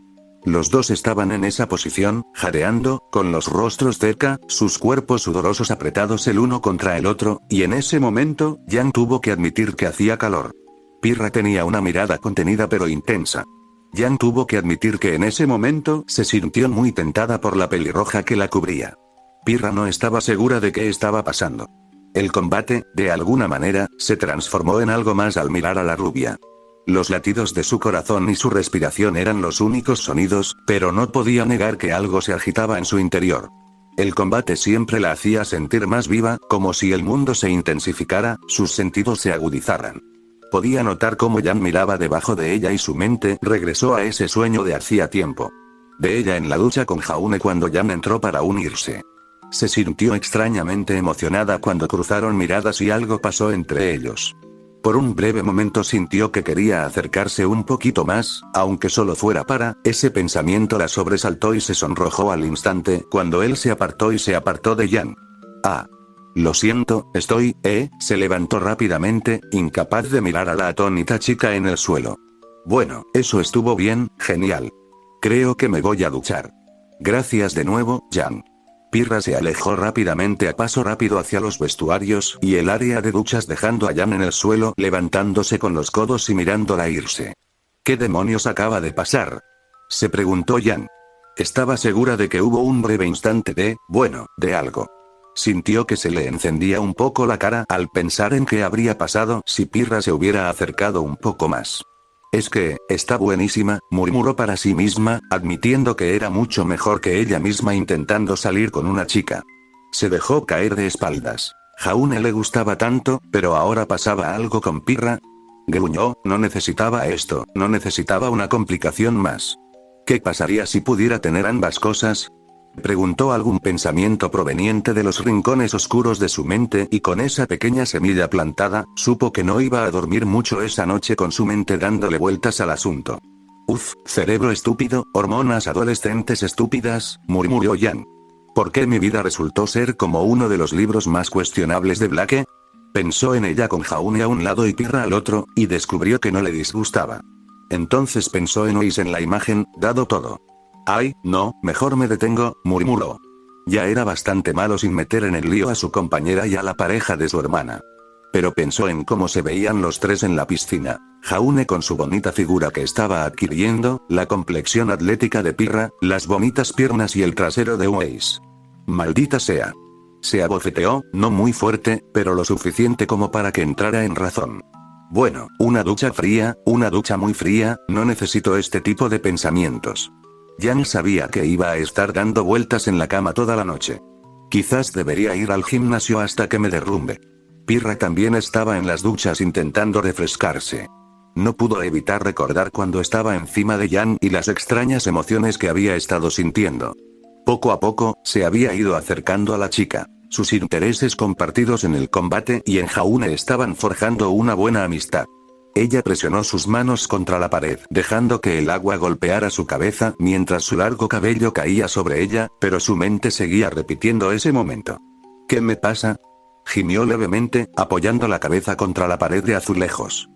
Los dos estaban en esa posición, jadeando, con los rostros cerca, sus cuerpos sudorosos apretados el uno contra el otro, y en ese momento, Yang tuvo que admitir que hacía calor. Pirra tenía una mirada contenida pero intensa. Yang tuvo que admitir que en ese momento se sintió muy tentada por la pelirroja que la cubría. Pirra no estaba segura de qué estaba pasando. El combate, de alguna manera, se transformó en algo más al mirar a la rubia. Los latidos de su corazón y su respiración eran los únicos sonidos, pero no podía negar que algo se agitaba en su interior. El combate siempre la hacía sentir más viva, como si el mundo se intensificara, sus sentidos se agudizaran. Podía notar cómo Yang miraba debajo de ella y su mente regresó a ese sueño de hacía tiempo. De ella en la ducha con Jaune cuando Yang entró para unirse. Se sintió extrañamente emocionada cuando cruzaron miradas y algo pasó entre ellos. Por un breve momento sintió que quería acercarse un poquito más, aunque solo fuera para, ese pensamiento la sobresaltó y se sonrojó al instante cuando él se apartó de Yang. «Ah. Lo siento, se levantó rápidamente, incapaz de mirar a la atónita chica en el suelo. «Bueno, eso estuvo bien, genial. Creo que me voy a duchar. Gracias de nuevo, Yang». Pirra se alejó rápidamente a paso rápido hacia los vestuarios y el área de duchas dejando a Yang en el suelo, levantándose con los codos y mirándola irse. «¿Qué demonios acaba de pasar?», se preguntó Yang. Estaba segura de que hubo un breve instante de algo. Sintió que se le encendía un poco la cara al pensar en qué habría pasado si Pirra se hubiera acercado un poco más. «Es que, está buenísima», murmuró para sí misma, admitiendo que era mucho mejor que ella misma intentando salir con una chica. Se dejó caer de espaldas. Jaune le gustaba tanto, pero ahora pasaba algo con Pirra. Gruñó, no necesitaba esto, no necesitaba una complicación más. ¿Qué pasaría si pudiera tener ambas cosas? Preguntó algún pensamiento proveniente de los rincones oscuros de su mente y con esa pequeña semilla plantada, supo que no iba a dormir mucho esa noche con su mente dándole vueltas al asunto. «Uf, cerebro estúpido, hormonas adolescentes estúpidas», murmuró Yang. «¿Por qué mi vida resultó ser como uno de los libros más cuestionables de Blake?». Pensó en ella con Jaune a un lado y Pirra al otro, y descubrió que no le disgustaba. Entonces pensó en Ois en la imagen, dado todo. «Ay, no, mejor me detengo», murmuró. Ya era bastante malo sin meter en el lío a su compañera y a la pareja de su hermana. Pero pensó en cómo se veían los tres en la piscina. Jaune con su bonita figura que estaba adquiriendo, la complexión atlética de Pirra, las bonitas piernas y el trasero de Ois. «Maldita sea». Se abofeteó, no muy fuerte, pero lo suficiente como para que entrara en razón. «Bueno, una ducha muy fría, no necesito este tipo de pensamientos». Yang sabía que iba a estar dando vueltas en la cama toda la noche. Quizás debería ir al gimnasio hasta que me derrumbe. Pirra también estaba en las duchas intentando refrescarse. No pudo evitar recordar cuando estaba encima de Yang y las extrañas emociones que había estado sintiendo. Poco a poco, se había ido acercando a la chica. Sus intereses compartidos en el combate y en Jaune estaban forjando una buena amistad. Ella presionó sus manos contra la pared, dejando que el agua golpeara su cabeza mientras su largo cabello caía sobre ella, pero su mente seguía repitiendo ese momento. «¿Qué me pasa?», gimió levemente, apoyando la cabeza contra la pared de azulejos.